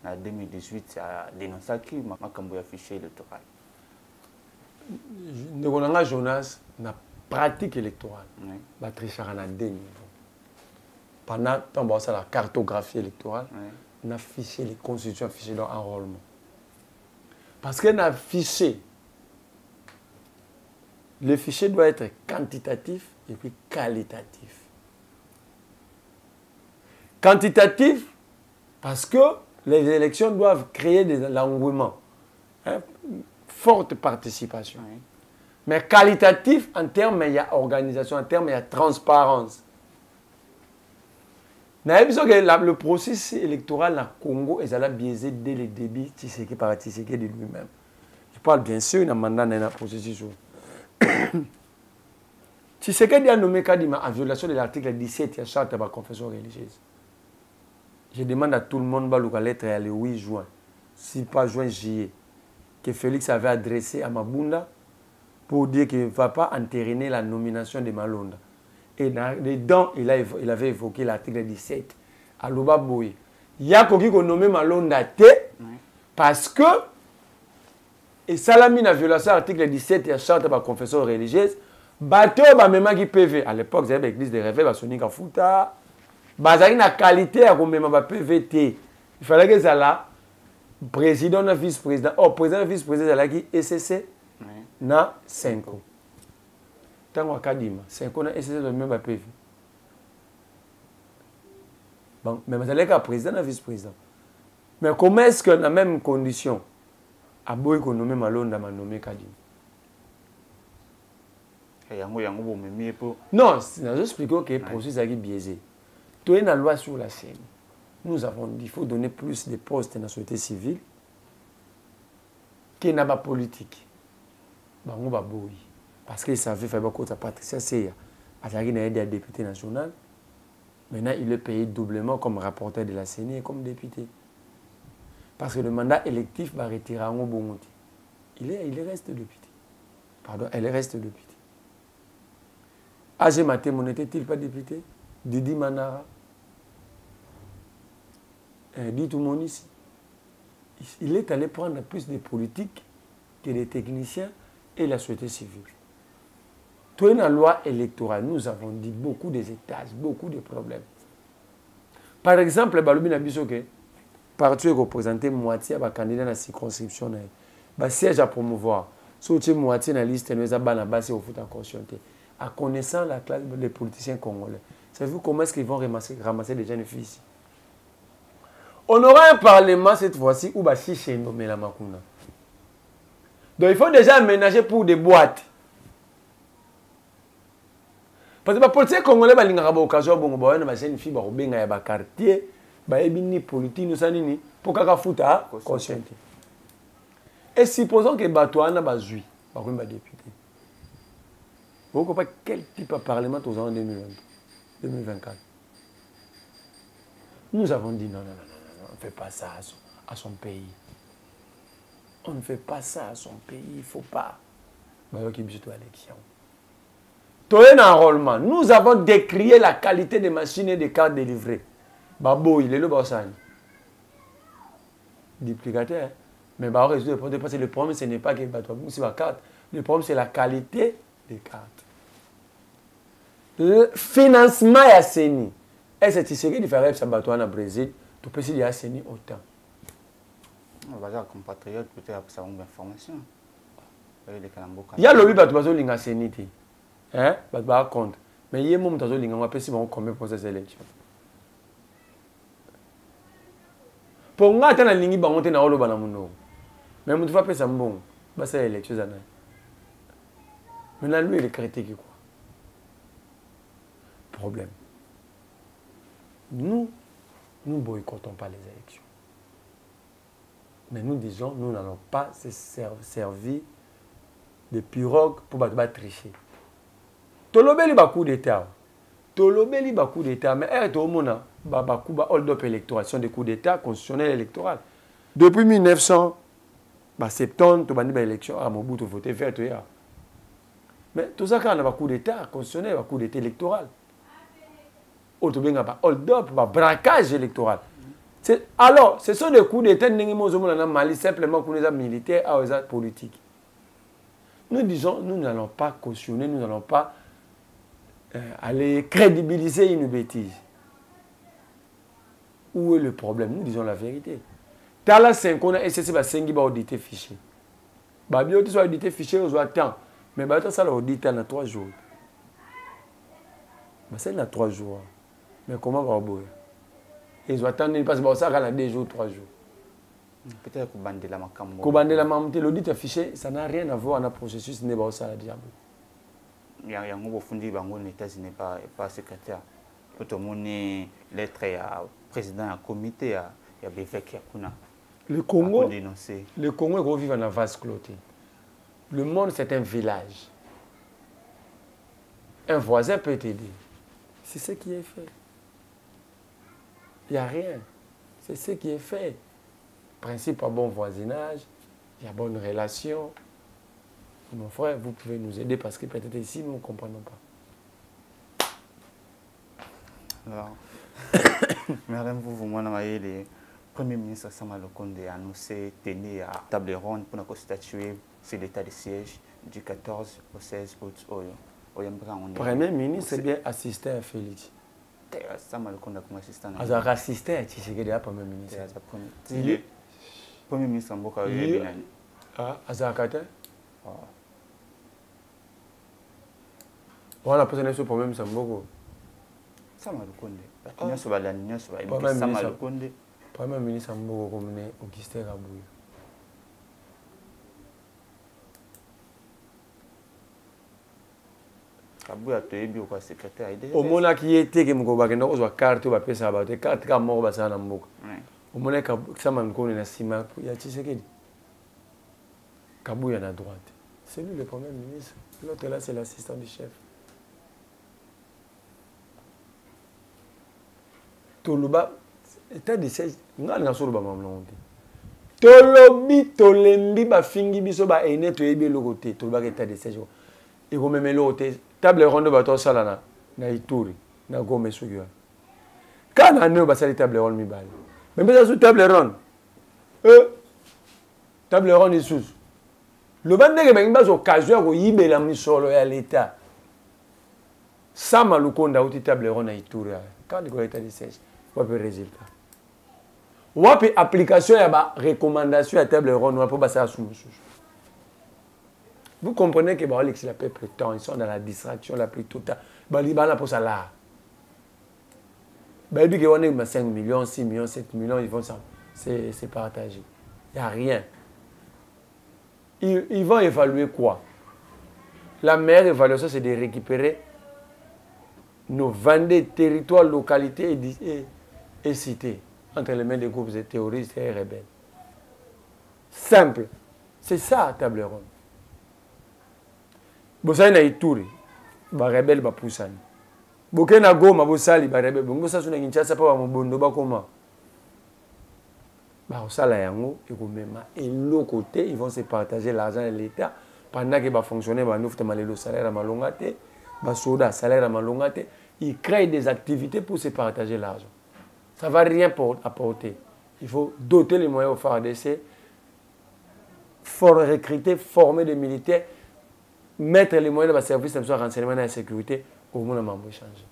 en 2018, a dénoncé qui m'a affiché électoral. Nous avons Jonas, la pratique électorale. La tricheur à deux niveaux. Pendant la cartographie électorale, on a affiché les constitutions affichées dans l'enrôlement. Parce qu'on a affiché, le fichier doit être quantitatif et puis qualitatif. Quantitatif, parce que les élections doivent créer de l'engouement, forte participation. Mais qualitatif, en termes, il y a organisation, en termes, il y a transparence. Le processus électoral au Congo est biaisé dès le début par Tshisekedi de lui-même. Je parle bien sûr d'un mandat dans un processus. Tshisekedi a nommé Kadima en violation de l'article 17 de la charte de la confession religieuse. Je demande à tout le monde, la lettre le 8 juin, si pas juin, juillet, que Félix avait adressé à Mabunda pour dire qu'il ne va pas entériner la nomination de Malonda. Et dedans, il avait évoqué l'article 17 à Lobaboui. Il y a quelqu'un qui a nommé Malonda parce que, et ça l'a mis en violation de l'article 17 de la charte de la confession religieuse, bateau même qui PV. À l'époque, il y avait l'église de réveil, Basonique à Fouta. Il y a une qualité à PVT. Il fallait que ça là, président na vice-président. Oh, président na vice-président zalaki ECC na 5 ans. Tango akadima, 5 ans na ECC do même PV. Bon, mais zalaka président na vice-président. Mais comment est-ce que dans la même condition a boy ko nommé Malonda m'a nommé Kadima? Non, je explique que le processus est biaisé. Tout est dans la loi sur la scène. Nous avons dit qu'il faut donner plus de postes dans la société civile qu'il n'y a pas politique. Parce qu'il savait faire beaucoup de Patricia Seya. Il a été député national. Maintenant, il est payé doublement comme rapporteur de la CENI et comme député. Parce que le mandat électif va retirer en Bongoti. Il reste député. Pardon, elle reste député. AG Matémon n'était-il pas député? Didi Manara. Dit tout le monde ici. Il est allé prendre plus de politiques que des techniciens et la société civile. Tout est dans la loi électorale. Nous avons dit beaucoup des étages, beaucoup de problèmes. Par exemple, Balobi Nabisoke, parti représenté moitié de candidat dans la circonscription. Le siège à promouvoir. Si tu moitié dans la liste, nous avons basé au foot en conscienté. En connaissant la classe des politiciens congolais, savez-vous comment est-ce qu'ils vont ramasser des jeunes filles ici? On aura un parlement cette fois-ci où Bachi chez nommé la Makuna. Donc il faut déjà aménager pour des boîtes. Parce que les politiciens congolais, ils ont l'occasion de une fille qui a un quartier, une politique, pour qu'elle foute à consciente. Et supposons que Batouana a joué, il va député. Vous ne comprenez pas quel type de parlement nous avons en 2024. Nous avons dit non, on ne fait pas ça à son pays. On ne fait pas ça à son pays, il ne faut pas. Il y a une élection. Enrôlement. Nous avons décrié la qualité des machines et des cartes délivrées. Babo, il est le bossani. Duplicateur. Mais le problème, ce n'est pas que c'est la carte. Le problème, c'est la qualité des cartes. Le financement est assaini. Est-ce que tu sais qu'il ferait ça au Brésil? Tu peux essayer d'assainir autant. On va dire compatriotes, peut-être ça une information. Il y a le lui, tu vas dire l'assainité. Hein? Bah compte. Mais il y a un moment où on va passer combien pour ces élections. Pour moi, tu as une ligne qui est dans le monde. Mais on va passer ça bon. Bah c'est l'élection. Maintenant, lui, il est critiqué quoi? Problème. Nous ne boycottons pas les élections. Mais nous disons, nous n'allons pas se servir de pirogue pour tricher. Tolobeli ba coup d'état. Tolobeli ba coup d'état. Mais tout le monde ba hold-up électoral, des coups d'état constitutionnel électoral. Depuis 1970, tu as une élection à Mobutu voté vert. Mais tout ça, quand on a un coup d'état constitutionnel, un coup d'état électoral. Hold-up, un braquage électoral. Alors, ce sont des coups d'état en Mali, simplement pour les militaires et les politiques. Nous disons, nous n'allons pas cautionner, nous n'allons pas aller crédibiliser une bêtise. Où est le problème? Nous disons la vérité. Dans la 5 ans, SSC va auditer fichier. Babio soit audité fichier aux temps. Mais ça l'a audité dans 3 jours. C'est dans 3 jours. Mais comment va on ils attendent parce que ça a 2 jours, 3 jours. Peut-être que Bandela Makambo. Bandela Makambo, l'audit affiché, ça n'a rien à voir avec le processus de ça la diable. Il y a un gros fondé bango les États-Unis pas secrétaire. Pour tout le monde lettre à président du comité il y a Bévek Yakuna. Le Congo vit dans la vase clôture. Le monde c'est un village. Un voisin peut t'aider. C'est ce qui est fait. Il n'y a rien. C'est ce qui est fait. Principe à bon voisinage, il y a bonne relation. Mon frère, vous pouvez nous aider parce que peut-être ici, nous ne comprenons pas. Alors, madame, le Premier ministre Sama Lukonde a annoncé tenir à table ronde pour nous statuer sur l'état de siège du 14 au 16 août. Le Premier ministre est bien assisté à Félix. Sama Lukonde comme assistant. Assisté à Tshisekedi, Premier ministre. Premier ministre Mboka azalaka te. On a posé sur problème Samboko. Sama Lukonde. Nyonso balani nyonso ba Sama Lukonde. Premier ministre Samboko comme Augustin Kabouya. Kabouya toyebi ko secrétaire aide. Au mona qui était que mko bakenda ko carte ba pesa ba te carte ka moko ba sana Mboka. Au mona ka Sama Lukonde na sima ya Tshisekedi. Kabouya na droite. C'est lui le premier ministre. L'autre là c'est l'assistant du chef. Toluba état de siège ngal na solo ba mamlonte tolobi tolembi ba fingi biso ba ene to yebi lokote toluba état de siège et ko memelo hotel table ronde ba to sala na Ituri na Goma Sugiwa kana ne ba sala table ronde mi bale même ça sous table ronde table ronde sous le bande ke ba occasion ko yibela misolo ya l'état Sama Lukonda uti table ronde na Ituri quand ko état de siège wapi résultat wapi application ya ba recommandation à table ronde pour passer à sous. Vous comprenez que Alex la peuple temps ils sont dans la distraction la plus totale balibana pour ça là bah dit que on est 5 millions 6 millions 7 millions ils vont ça c'est partagé il y a rien ils vont évaluer quoi la meilleure évaluation c'est de récupérer nos vendés territoires localités et cités entre les mains des groupes terroristes et rebelles. Simple. C'est ça, table ronde. Bosali na Ituri, ba rebelle ba pusani. Boke na Goma bosali ba rebelle. Bongo sa suna Kinshasa pa ba mobondo ba koma. Ba osala yango ekomema et l'autre côté, ils vont se partager l'argent de l'État pendant que ba fonctionner ba noufte malelo salaire malongate, ba soda salaire malongate, ils créent des activités pour se partager l'argent. Ça ne va rien apporter. Il faut doter les moyens au FARDC, recruter, former des militaires, mettre les moyens de la service de renseignement et de sécurité au monde à échanger.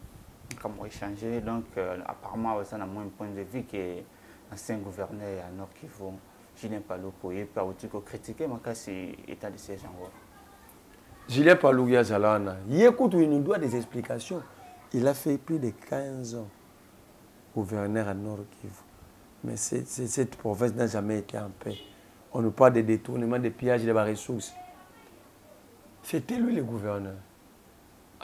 Comment échanger, donc apparemment, ça n'a moins un point de vue que l'ancien gouverneur à Nord Kivu, Julien Paluku, il peut aussi critiquer l'état de siège en gros. Julien Paluku, il nous doit des explications. Il a fait plus de 15 ans gouverneur à Nord Kivu. Mais cette province n'a jamais été en paix. On nous parle de détournement, de pillage de ressources. C'était lui le gouverneur.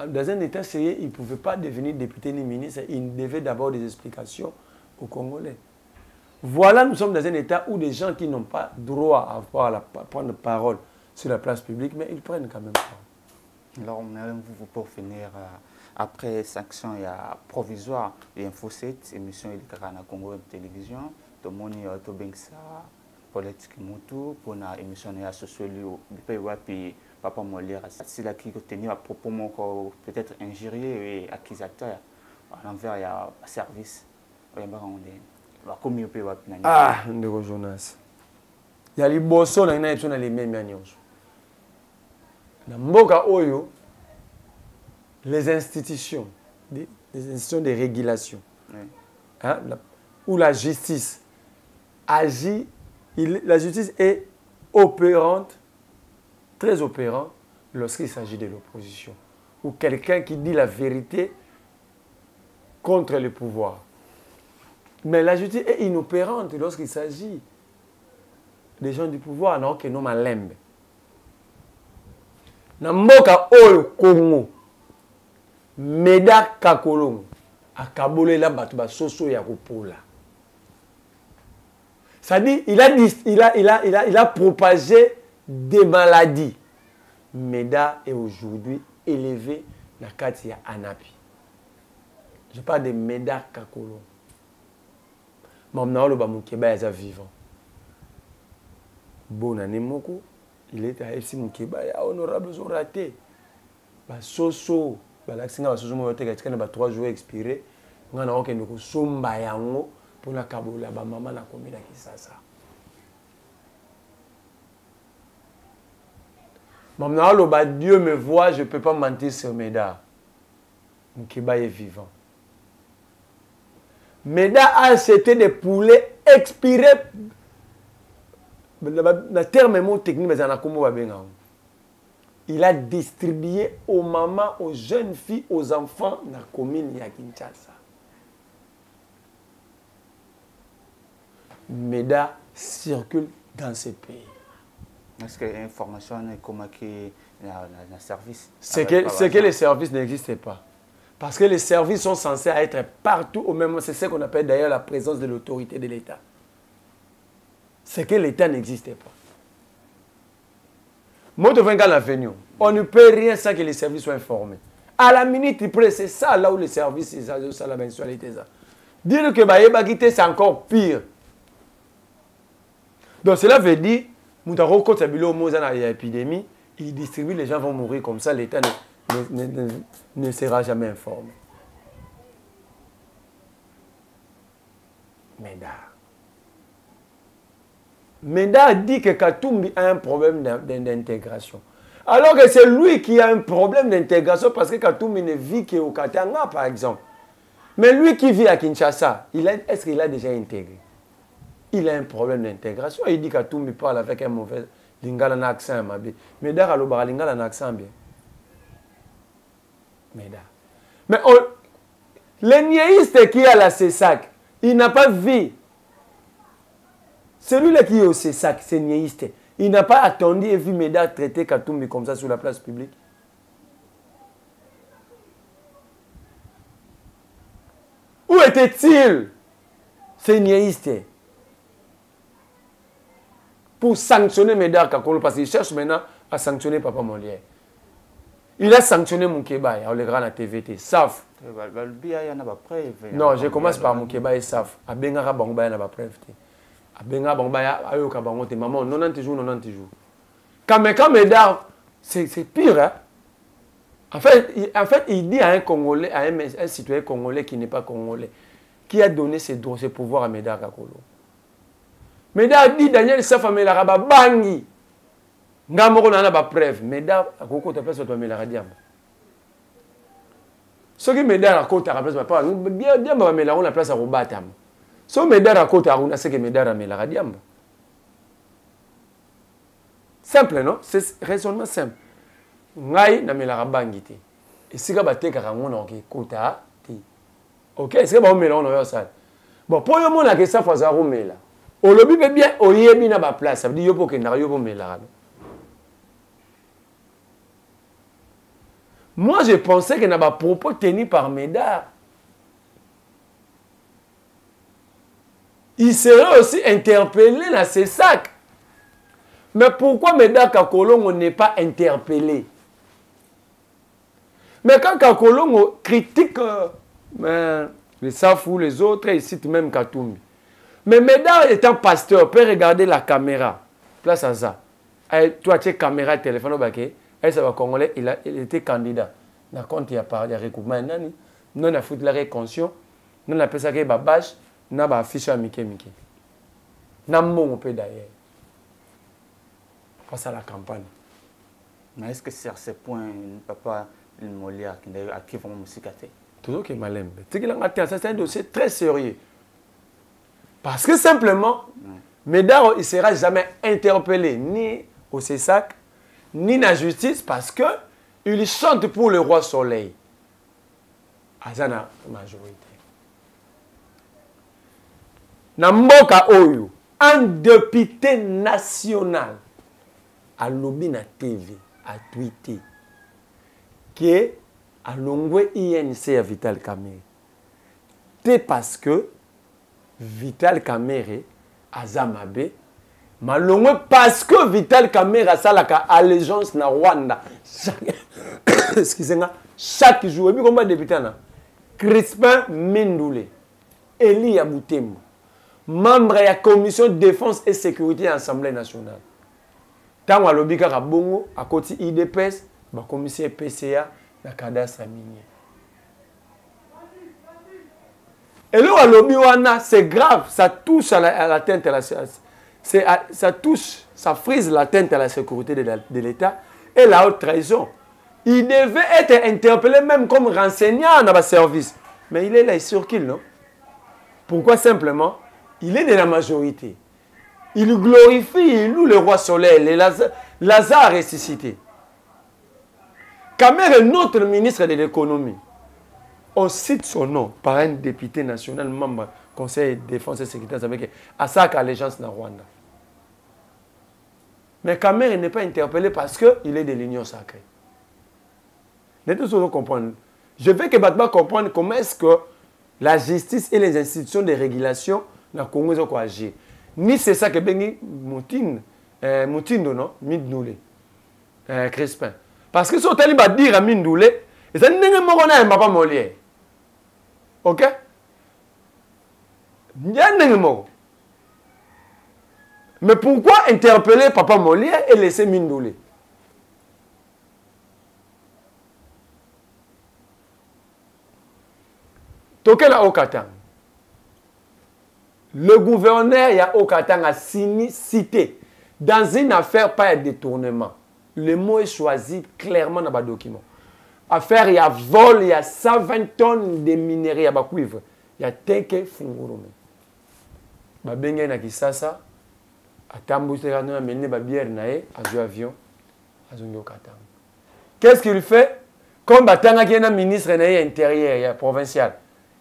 Dans un état sérieux, il ne pouvait pas devenir député ni ministre. Il devait d'abord des explications aux Congolais. Voilà, nous sommes dans un état où des gens qui n'ont pas droit à prendre parole sur la place publique, mais ils prennent quand même parole. Alors, vous pour finir... Après sanction provisoire et Info 7, émission il y a Congo Télévision, tout le monde a bensa politique mutu pour une émission ya sociolio depuis wapi papa Molière c'est là qui tenir à propos peut-être injurieux et accusateur à l'envers ya service oyamba ngondé ba komi pe wapi na ndeko Jonas ya liboso na ina epso na les mêmes nyonso na mboka oyo les institutions de régulation, hein, où la justice agit, la justice est opérante, très opérante, lorsqu'il s'agit de l'opposition, ou quelqu'un qui dit la vérité contre le pouvoir. Mais la justice est inopérante lorsqu'il s'agit des gens du pouvoir, non, que non malembe. Na mboka oyo Congo, Meda Kakolong akabole la batuba soso ya kopola. Ça dit, il a propagé des maladies. Meda est aujourd'hui élevé na kati ya Anapi. Je parle de Meda Kakolong. Mamna oloba mukeba ya vivant. Bon année moko, il est à FC Mukeba ya honorable Zoraté. Ba soso balaksinga basusu mo teka tikana ba 3 jours expiré ngana okende ko somba yango pona kabola ba mama na komina Kisasa. Mamna oloba Dieu me voit, je peux pas mentir sur Meda. Mukeba est vivant. Meda a acheté des poulets expirés le terme technique, il a distribué aux mamans, aux jeunes filles, aux enfants dans la commune de Kinshasa. MEDA circule dans ces pays. Est-ce que l'information est comme le service? C'est que les services n'existent pas. Parce que les services sont censés être partout au même moment. C'est ce qu'on appelle d'ailleurs la présence de l'autorité de l'État. C'est que l'État n'existait pas. On ne peut rien sans que les services soient informés. À la minute près, c'est ça là où les services, ça la mensualité. Dire que c'est encore pire. Donc cela veut dire, quand il y a une épidémie, il distribue, les gens vont mourir comme ça, l'État ne sera jamais informé. Meda dit que Katumbi a un problème d'intégration. Alors que c'est lui qui a un problème d'intégration parce que Katumbi ne vit qu'au Katanga, par exemple. Mais lui qui vit à Kinshasa, est-ce qu'il a déjà intégré? Il a un problème d'intégration. Il dit que Katumbi parle avec un mauvais lingala na accent. Mais Dara Lobara lingala na accent bien. Mais le niaïste qui a la CESAC, il n'a pas vu. Celui-là qui est au CESAC, c'est niaïste. Il n'a pas attendu et vu Meda traiter Katumbi comme ça sur la place publique. Où était-il, ces niaïstes, pour sanctionner Meda Kakolo? Parce qu'il cherche maintenant à sanctionner Papa Molière. Il a sanctionné Moukeba, on le grand à TVT, SAF. Non, je commence par Moukeba et SAF. A Bengara Bangba, il n'y a pas de preuve. A Bengara Bangba, il y a pas de maman, 90 jours, 90 jours. Quand Meda, c'est pire. Hein? En fait, il dit à un Congolais, à un citoyen congolais qui n'est pas congolais, qui a donné ses pouvoirs à Meda Kakolo. Meda a dit, Daniel Safa Melaraba Bangi. Ngamoko na ba preuve Meda akoko ta place to Melara diamba. Ce qui Meda akota la place pas bien ba Melara la place à Robata. So Meda akota aruna c'est que Meda Melara diamba. Simple non? C'est raisonnement simple. Ngai na Melara bangite. Et si ka bateka ngona ok kota ti. OK, c'est ba Melara no yo ça. Bon, pour yo mona que ça fa za romela. O lobi be bien oyebi na ba place, ça veut dire yo pour que na yo pour Melara. Moi, je pensais que n'a pas propos tenu par Meda. Il serait aussi interpellé dans ces sacs. Mais pourquoi Meda Kakolongo n'est pas interpellé? Mais quand Kakolongo critique les SAF ou les autres, il cite même Katumbi. Mais Meda étant pasteur, peut regarder la caméra. Place à ça. Toi, tu as caméra, téléphone au baquet. Ça va Congolais, il était candidat. Quand il y a parlé de recoupement, non, a foutu la réconscience, non, a fait ça, il y a bâche, non, a affiché à Mickey. Non, on peut d'ailleurs. Face à la campagne. Mais est-ce que sur ce point, papa, il Molière, à qui vont me cicater? Toujours que malem. C'est un dossier très sérieux. Parce que simplement, Meda, il ne sera jamais interpellé ni au CESAC, ni la justice, parce que il chante pour le roi soleil. Azana majorité. Namboka Oyo, un député national, à lobby na TV, à Twitter, qui est à l'ongwe INC à Vital Kamerhe. C'est parce que Vital Kamerhe, Azamabe, malongwe parce que Vital Kamerhe a salaka allégeance na Rwanda. Excusez-moi, chaque jour, et puis comment député là? Crispin Mindoulé, Eli Aboutembo, membre de la commission de défense et sécurité à l'Assemblée nationale. Tant à l'obika Rabongo, à côté IDPS, la commission PCA, la cadastre minier. Et là, à l'obiwana, c'est grave, ça touche à l'atteinte à la ça touche, ça frise l'atteinte à la sécurité de l'État et la haute trahison. Il devait être interpellé même comme renseignant dans le service. Mais il est là, il circule, non? Pourquoi simplement? Il est de la majorité. Il glorifie, il loue le roi soleil, Lazare ressuscité. Kamer est notre ministre de l'économie. On cite son nom par un député national, membre Conseil de défense et sécurité avec Asaka Allégeance dans Rwanda. Mais Kamer n'est pas interpellé parce qu'il est de l'Union sacrée. Comprendre. Je veux que Batman comprenne comment est-ce que la justice et les institutions de régulation dans le Congo ont agi. Ni c'est ça que Bengi Moutindo, non? Mindoulé. Crespin. Parce que si on va dire à Mindoulé, et ça n'est pas Papa Molière. Ok? Mais pourquoi interpeller Papa Molière et laisser Mindoulé? Tokela Okatang. Le gouverneur y a Okatang a cité dans une affaire pas de détournement. Le mot est choisi clairement dans le document. Affaire, il y a vol, il y a 120 tonnes de minerais, il y a cuivre. Il y a Tenke Fungurume. Babenga na Kisasa, à Tambouste, à mener bière nae, à jouer avion, à Zongo Okatang. Qu'est-ce qu'il fait? Comme Batanga qui est un ministre intérieur, provincial.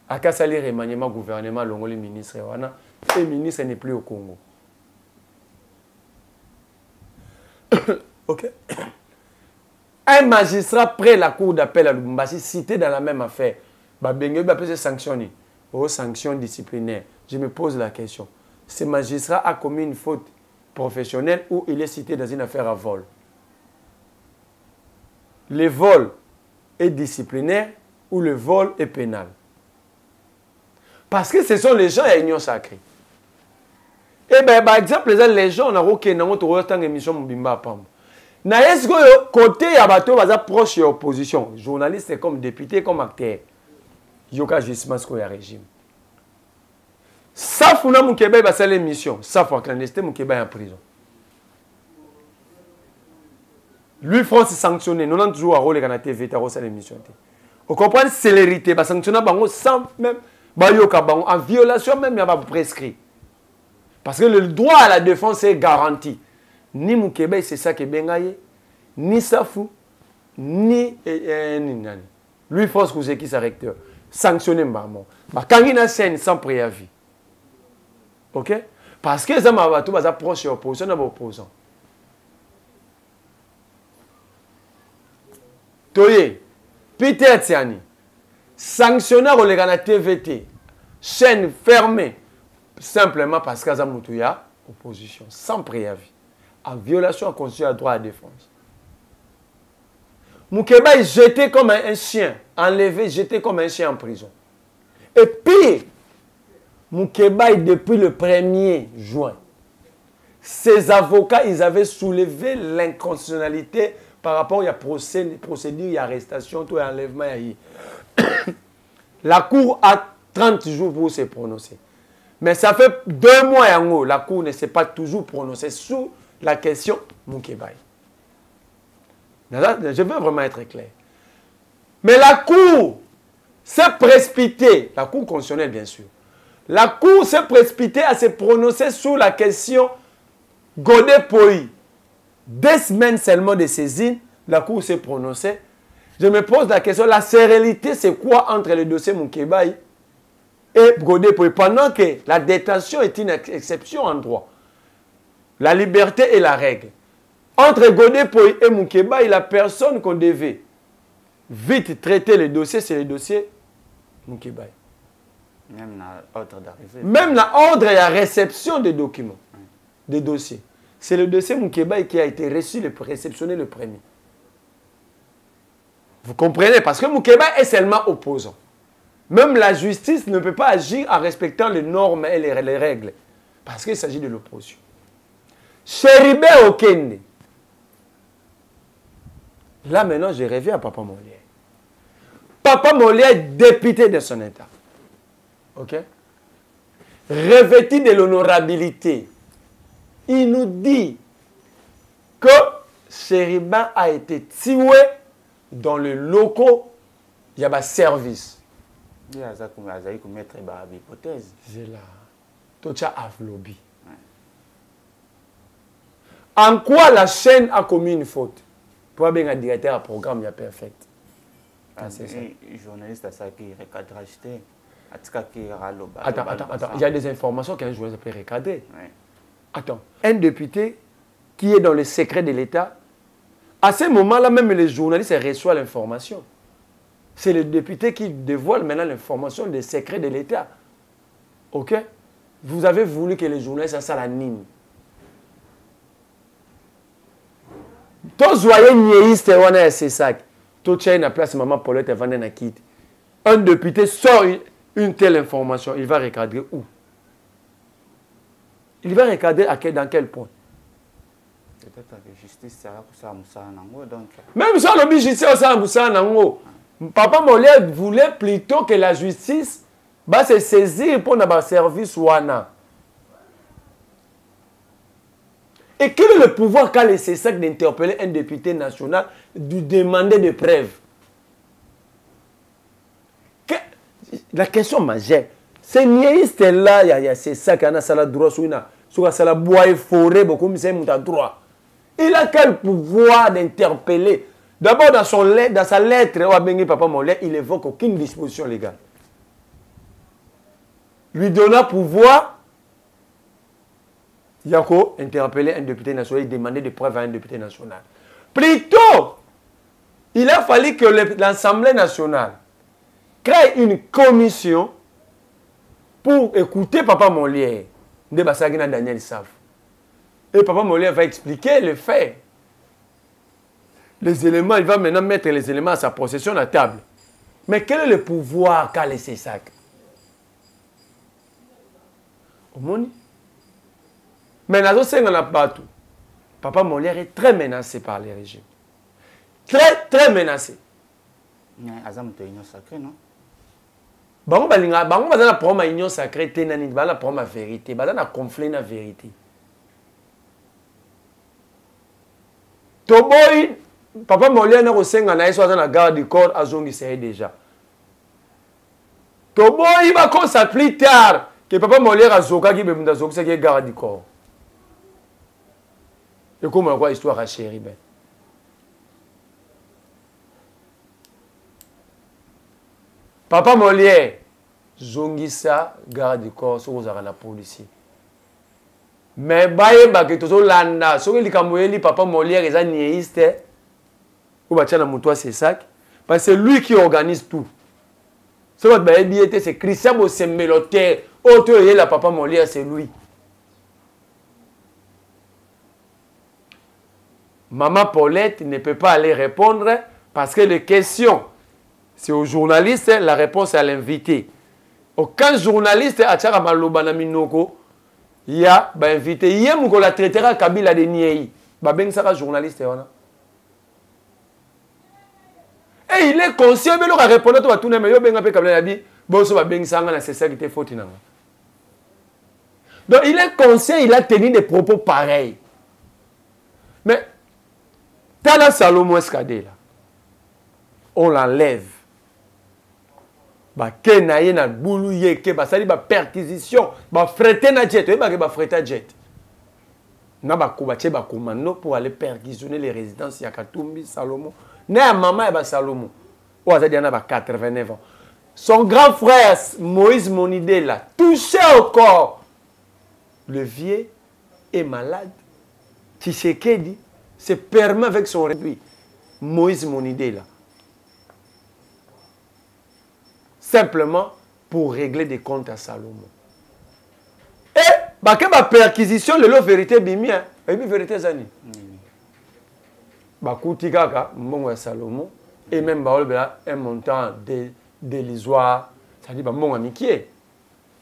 À Kassali, remaniement, gouvernement, l'ongoli ministre, et le ministre n'est plus au Congo. Ok. Un magistrat près la cour d'appel à Lubumbashi, cité dans la même affaire, Babengue peut se sanctionner aux sanctions disciplinaires. Je me pose la question. Ce magistrat a commis une faute professionnelle ou il est cité dans une affaire à vol? Le vol est disciplinaire ou le vol est pénal? Parce que ce sont les gens à l'union sacrée. Et bien, par exemple, les gens qui ont une émission Mbimba Pam. Est-ce que côté Yabato va proche de l'opposition, journaliste comme député, comme acteur, il y a justement ce régime. Ça, Founa Moukeba va faire l'émission. Ça, faut clandestin, Moukeba est en prison. Lui, France est sanctionné. Nous avons toujours un rôle dans la TV, dans l'émission. Vous comprenez? Célérité, va sanctionner sans même. En violation même, il n'y a pas prescrit. Parce que le droit à la défense est garanti. Ni Moukebe, c'est ça qui est Bengaye, ni Safou, ni lui, France Kouzeki, sa recteur. Sanctionné Mbamo. Quand il y a une scène sans préavis. Ok? Parce que ça m'a tout proche de l'opposition, dans l'opposant. Toye, Peter Tiani. Sanctionnaire au Légana TVT, chaîne fermée, simplement parce qu'il y a opposition, sans préavis, en violation constitutionnelle à droit à la défense. Moukeba est jeté comme un chien, enlevé, jeté comme un chien en prison. Et pire, Moukeba est depuis le 1er juin. Ses avocats, ils avaient soulevé l'inconstitutionnalité par rapport à la procédure, à l'arrestation, tout l'enlèvement. La Cour a 30 jours pour se prononcer. Mais ça fait 2 mois en haut, la Cour ne s'est pas toujours prononcée sur la question Moukeba. Je veux vraiment être clair. Mais la Cour s'est précipitée, la Cour constitutionnelle bien sûr, la Cour s'est précipitée à se prononcer sur la question Godé Poi. 2 semaines seulement de saisine, la Cour s'est prononcée. Je me pose la question, la sérénité, c'est quoi entre le dossier Moukeba et Godé Poi? Pendant que la détention est une exception en droit. La liberté est la règle. Entre Godé Poi et Moukeba, la personne qu'on devait vite traiter le dossier, c'est le dossier Moukeba. Même l'ordre d'arrivée. Même l'ordre et la réception des documents, des dossiers. C'est le dossier Moukeba qui a été reçu, réceptionné le premier. Vous comprenez? Parce que Moukeba est seulement opposant. Même la justice ne peut pas agir en respectant les normes et les règles. Parce qu'il s'agit de l'opposition. Chéribé Okende. Là maintenant, je reviens à Papa Molière. Papa Molière est député de son État. Ok? Revêtu de l'honorabilité. Il nous dit que Chériba a été tué dans le locaux, il y a un service. Il y a une hypothèse. C'est là. Tout ça a lobby. En quoi la chaîne a commis une faute? Pour bien un directeur à programme, il y a perfect. C'est ça. Journaliste à ça qui recadrage. Attends. Il y a des informations qu'un journaliste peut recadrer. Ouais. Attends. Un député qui est dans le secret de l'État, à ce moment-là, même les journalistes reçoivent l'information. C'est le député qui dévoile maintenant l'information des secrets de l'État. OK? Vous avez voulu que les journalistes ça l'animent. Tous voyez niéiste, c'est ça. Tout tient une place, maman Paulette et Vanen quitte. Un député sort une telle information, il va recadrer où? Il va recadrer dans quel point? Peut-être que la justice sera pour ça, donc. Même si on a justice, Papa Molière voulait plutôt que la justice va se saisir pour un service wana. Et quel est le pouvoir qu'a laissé ça d'interpeller un député national, de demander des preuves? La question majeure, c'est niaïste là, il y a c'est ça qui a un droit sur la bois et forêt, beaucoup de gens droit. Il a quel pouvoir d'interpeller? D'abord, dans sa lettre, Papa Molière, il évoque aucune disposition légale. Lui donna pouvoir, Yako, interpeller un député national et demander des preuves à un député national. Plutôt, il a fallu que l'Assemblée nationale crée une commission pour écouter Papa Molière, de Bassagina Daniel Saf. Et Papa Molière va expliquer les faits. Les éléments, il va maintenant mettre les éléments à sa possession à la table. Mais quel est le pouvoir qu'a laissé ça? Mais Papa Molière est très menacé par les régimes. Très, très menacé. Azam te union sacrée, non? Bango bazana prendre ma union sacrée, tenani, bazana prendre ma vérité, bazana conflit na vérité. Toboy, Papa Molière n'a reçu na iso na garde du corps azongi c'est déjà. Toboy va comme ça plus tard que Papa Molière a zoka qui bemunda zoka c'est qui garde du corps. Et comment on voit histoire à chéri ben. Papa Molière, zongisa garde du corps sur la police. Mais baye baki tozo landa, soki likamboyeli Papa Molière est un niéiste. Ou batiana moutoua c'est ça. Parce que c'est lui qui organise tout. Ce que baye biété c'est Christian Bosemeloter. Auto et la Papa Molière c'est lui. Maman Paulette ne peut pas aller répondre parce que les questions c'est au journaliste, la réponse est à l'invité. Aucun journaliste a tchara maloba na minoko, il y a invité. Il y a la traitera Kabila de Niei. Ben ça journaliste wana. Et il est conscient mais il a répondu à tout le monde. Ben appelé Kabila dit bon ça ben sanga c'est ça qui était faute nanga. Donc il est conscient, il a tenu des propos pareils. Mais Tala Salomon Escadé là, on l'enlève. Ba kenaye na boulou yeke ba sali ba perquisition ba fretter na jet ba fretter jet na ba kubache ba commando pour aller perquisitionner les résidences ya Katumbi Salomon na maman ba Salomon o azadi na ba 89 ans. Son grand frère Moïse Monidela touché au corps. Le vieux est malade. Tshisekedi se permet avec son réduit Moïse Monidela. Simplement pour régler des comptes à Salomon. Et, bah, que ma perquisition, le lot vérité bimien, et puis vérité zani. Bah, kouti kaka, mbongo ya Salomon, et même bah, un montant dérisoire, ça dit bah, mbongo mikie.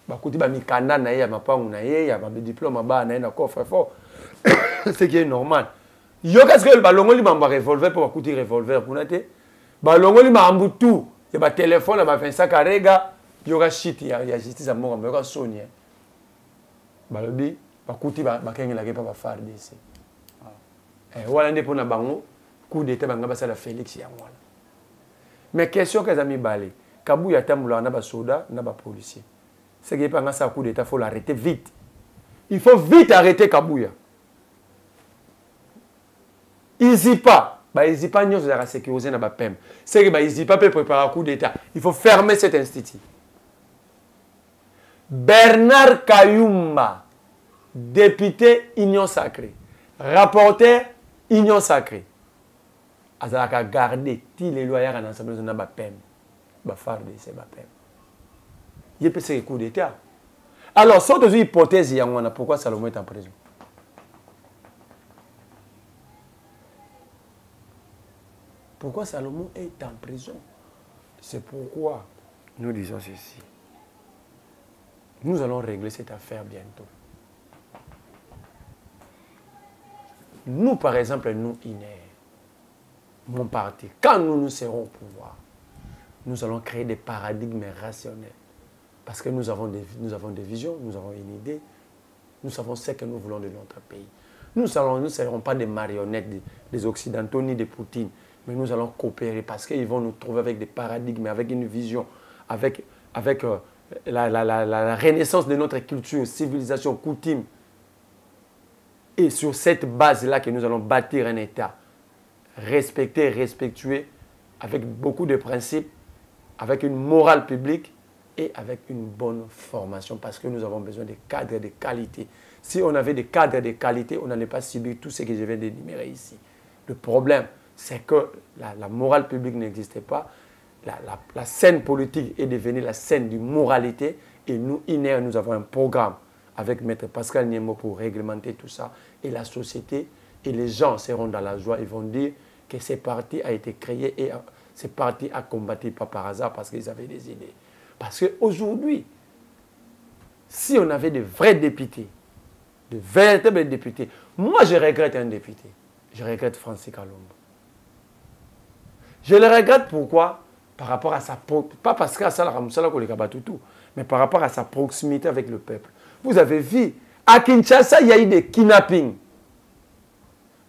Bah, kouti bah, mikanda na ye, ma pangu na ye, ya bah, diplôme ba na ye na coffre fort. Ce qui est normal. Yo, qu'est-ce que le ballon, il m'a revolver pour kouti revolver, pour n'être. Ballon, il m'a tout. Il y a un téléphone, il y a un sac à rega, il y a un shit, il y a justice à mon il y a un sonnier. Balobi, il y a un coup de faire ici. Voilà, il y a un coup d'état, il y a un Félix. Mais question que les amis balé, Kabou y a un soldat, un policier. C'est qu'il y a un coup d'état, il faut l'arrêter vite. Il faut vite arrêter Kabouya. Izipa, Izipa nous avons sécurisé dans PEM. C'est que Izipa peut préparer un coup d'État. Il faut fermer cet institut. Bernard Kayumba, député Union Sacrée, rapporteur Union Sacrée. Il a gardé tous les loyers dans l'Assemblée nationale de PEM. Il peut faire un coup d'État. Alors, si vous avez une hypothèse, pourquoi Salomon est en prison? Pourquoi Salomon est en prison? C'est pourquoi nous disons ceci. Nous allons régler cette affaire bientôt. Nous, par exemple, nous, INER, mon parti, quand nous serons au pouvoir, nous allons créer des paradigmes rationnels. Parce que nous avons des visions, nous avons une idée, nous savons ce que nous voulons de notre pays. Nous ne serons pas des marionnettes des Occidentaux ni des Poutines, mais nous allons coopérer parce qu'ils vont nous trouver avec des paradigmes, avec une vision, avec la renaissance de notre culture, civilisation, coutume. Et sur cette base-là que nous allons bâtir un État respecté, respectueux, avec beaucoup de principes, avec une morale publique et avec une bonne formation parce que nous avons besoin de cadres de qualité. Si on avait des cadres de qualité, on n'allait pas subir tout ce que je viens d'énumérer ici. Le problème, c'est que la morale publique n'existait pas. La scène politique est devenue la scène de moralité et nous, INER, nous avons un programme avec Maître Pascal Niemo pour réglementer tout ça et la société et les gens seront dans la joie. Ils vont dire que ce parti a été créé et ce parti a combattu pas par hasard parce qu'ils avaient des idées. Parce qu'aujourd'hui, si on avait de vrais députés, de véritables députés, moi je regrette un député, je regrette Francis Kalombo. Je le regrette pourquoi? Par rapport à sa... Pas parce qu'à ça, mais par rapport à sa proximité avec le peuple. Vous avez vu, à Kinshasa, il y a eu des kidnappings.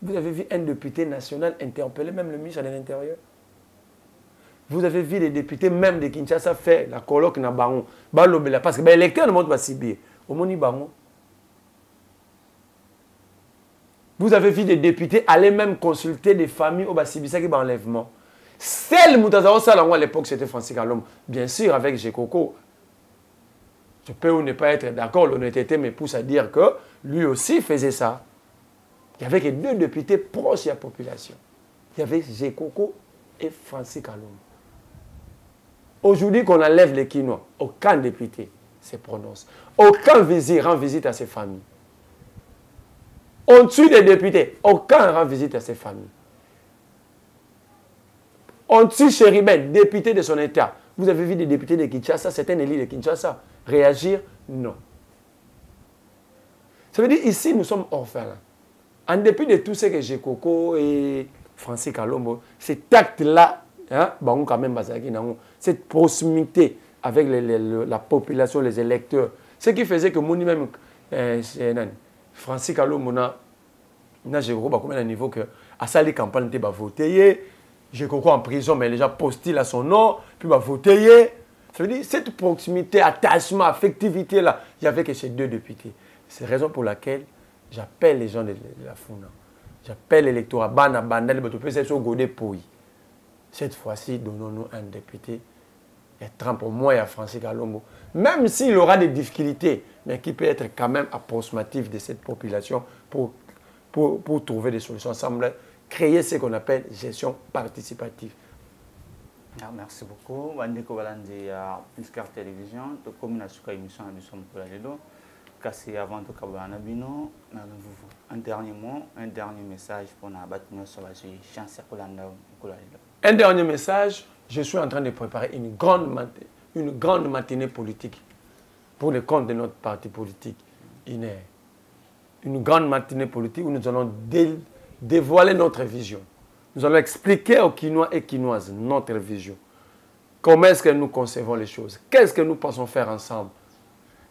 Vous avez vu un député national interpeller même le ministre de l'Intérieur. Vous avez vu les députés même de Kinshasa faire la colloque dans Baron. Parce que l'électeur ne monte pas si bien. Au Moni Baron. Vous avez vu des députés aller même consulter des familles au Bassibissa qui ont enlèvement. Celle Moutazao Salango à l'époque, c'était Francis Kalombo. Bien sûr, avec Gekoko. Je peux ou ne pas être d'accord, l'honnêteté me pousse à dire que lui aussi faisait ça. Il n'y avait que deux députés proches de la population. Il y avait Gekoko et Francis Kalombo. Aujourd'hui qu'on enlève les Quinois, aucun député se prononce. Aucun vizir rend visite à ses familles. On tue des députés, aucun rend visite à ses familles. On tue Chéribin, député de son État. Vous avez vu des députés de Kinshasa, c'est un élu de Kinshasa. Réagir? Non. Ça veut dire ici, nous sommes orphelins. En dépit de tout ce que j'ai Coco et Francis Kalombo, cet acte-là, hein, quand même, cette proximité avec la population, les électeurs, ce qui faisait que moi même, Francis Kalombo, j'ai combien de niveau que à ça les campagnes étaient voter. J'ai Coco en prison, mais les gens postillent à son nom, puis voter. Ça veut dire cette proximité, attachement, affectivité là, il n'y avait que ces deux députés. C'est la raison pour laquelle j'appelle les gens de la Founa. J'appelle l'électorat Bana Bandel, cette fois-ci, donnons-nous un député. Et pour moi et à Francis Kalombo. Même s'il aura des difficultés, mais qui peut être quand même approximatif de cette population pour trouver des solutions ensemble, créer ce qu'on appelle gestion participative. Merci beaucoup. Wandeko Balandi à Pinscar Télévision, de commune à Souka émission à Bissom Polaledo. Cassé avant de Kabanabino, un dernier mot, un dernier message pour Nabatino sur la chance pour un dernier message, je suis en train de préparer une grande matinée politique pour le compte de notre parti politique, INER. Une grande matinée politique où nous allons dévoiler notre vision. Nous allons expliquer aux Quinois et Quinoises notre vision. Comment est-ce que nous concevons les choses? Qu'est-ce que nous pensons faire ensemble?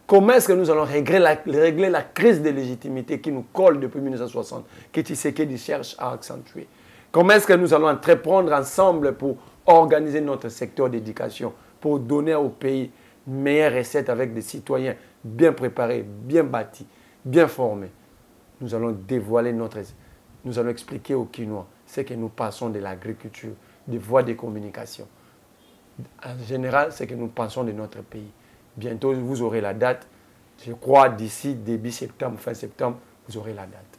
Comment est-ce que nous allons régler la crise de légitimité qui nous colle depuis 1960, que Tshisekedi cherche à accentuer? Comment est-ce que nous allons entreprendre ensemble pour organiser notre secteur d'éducation, pour donner au pays une meilleure recette avec des citoyens bien préparés, bien bâtis, bien formés? Nous allons dévoiler nous allons expliquer aux Quinois c'est que nous passons de l'agriculture, des voies de communication. En général, c'est que nous pensons de notre pays. Bientôt, vous aurez la date. Je crois d'ici début septembre, fin septembre, vous aurez la date.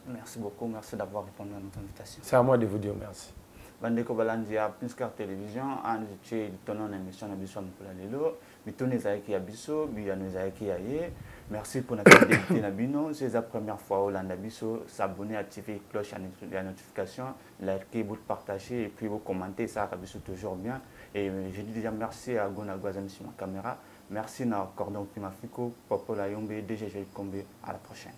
Merci beaucoup. Merci d'avoir répondu à notre invitation. C'est à moi de vous dire merci. Bandeko balandi ya Pinsker Télévision en je tonon émission na biso mpola lelo mitone ezaki ya biso biyano ezaki ya ye. Merci pour notre fidélité na bino. C'est la première fois au Landa biso s'abonner, activer cloche à notification, liker, vous partager et puis vous commenter, ça a biso toujours bien. Et je dis déjà merci à Gona Guazami sur ma caméra. Merci à Cordon Pimafiko, Popola Yombe, DG Kombe. À la prochaine.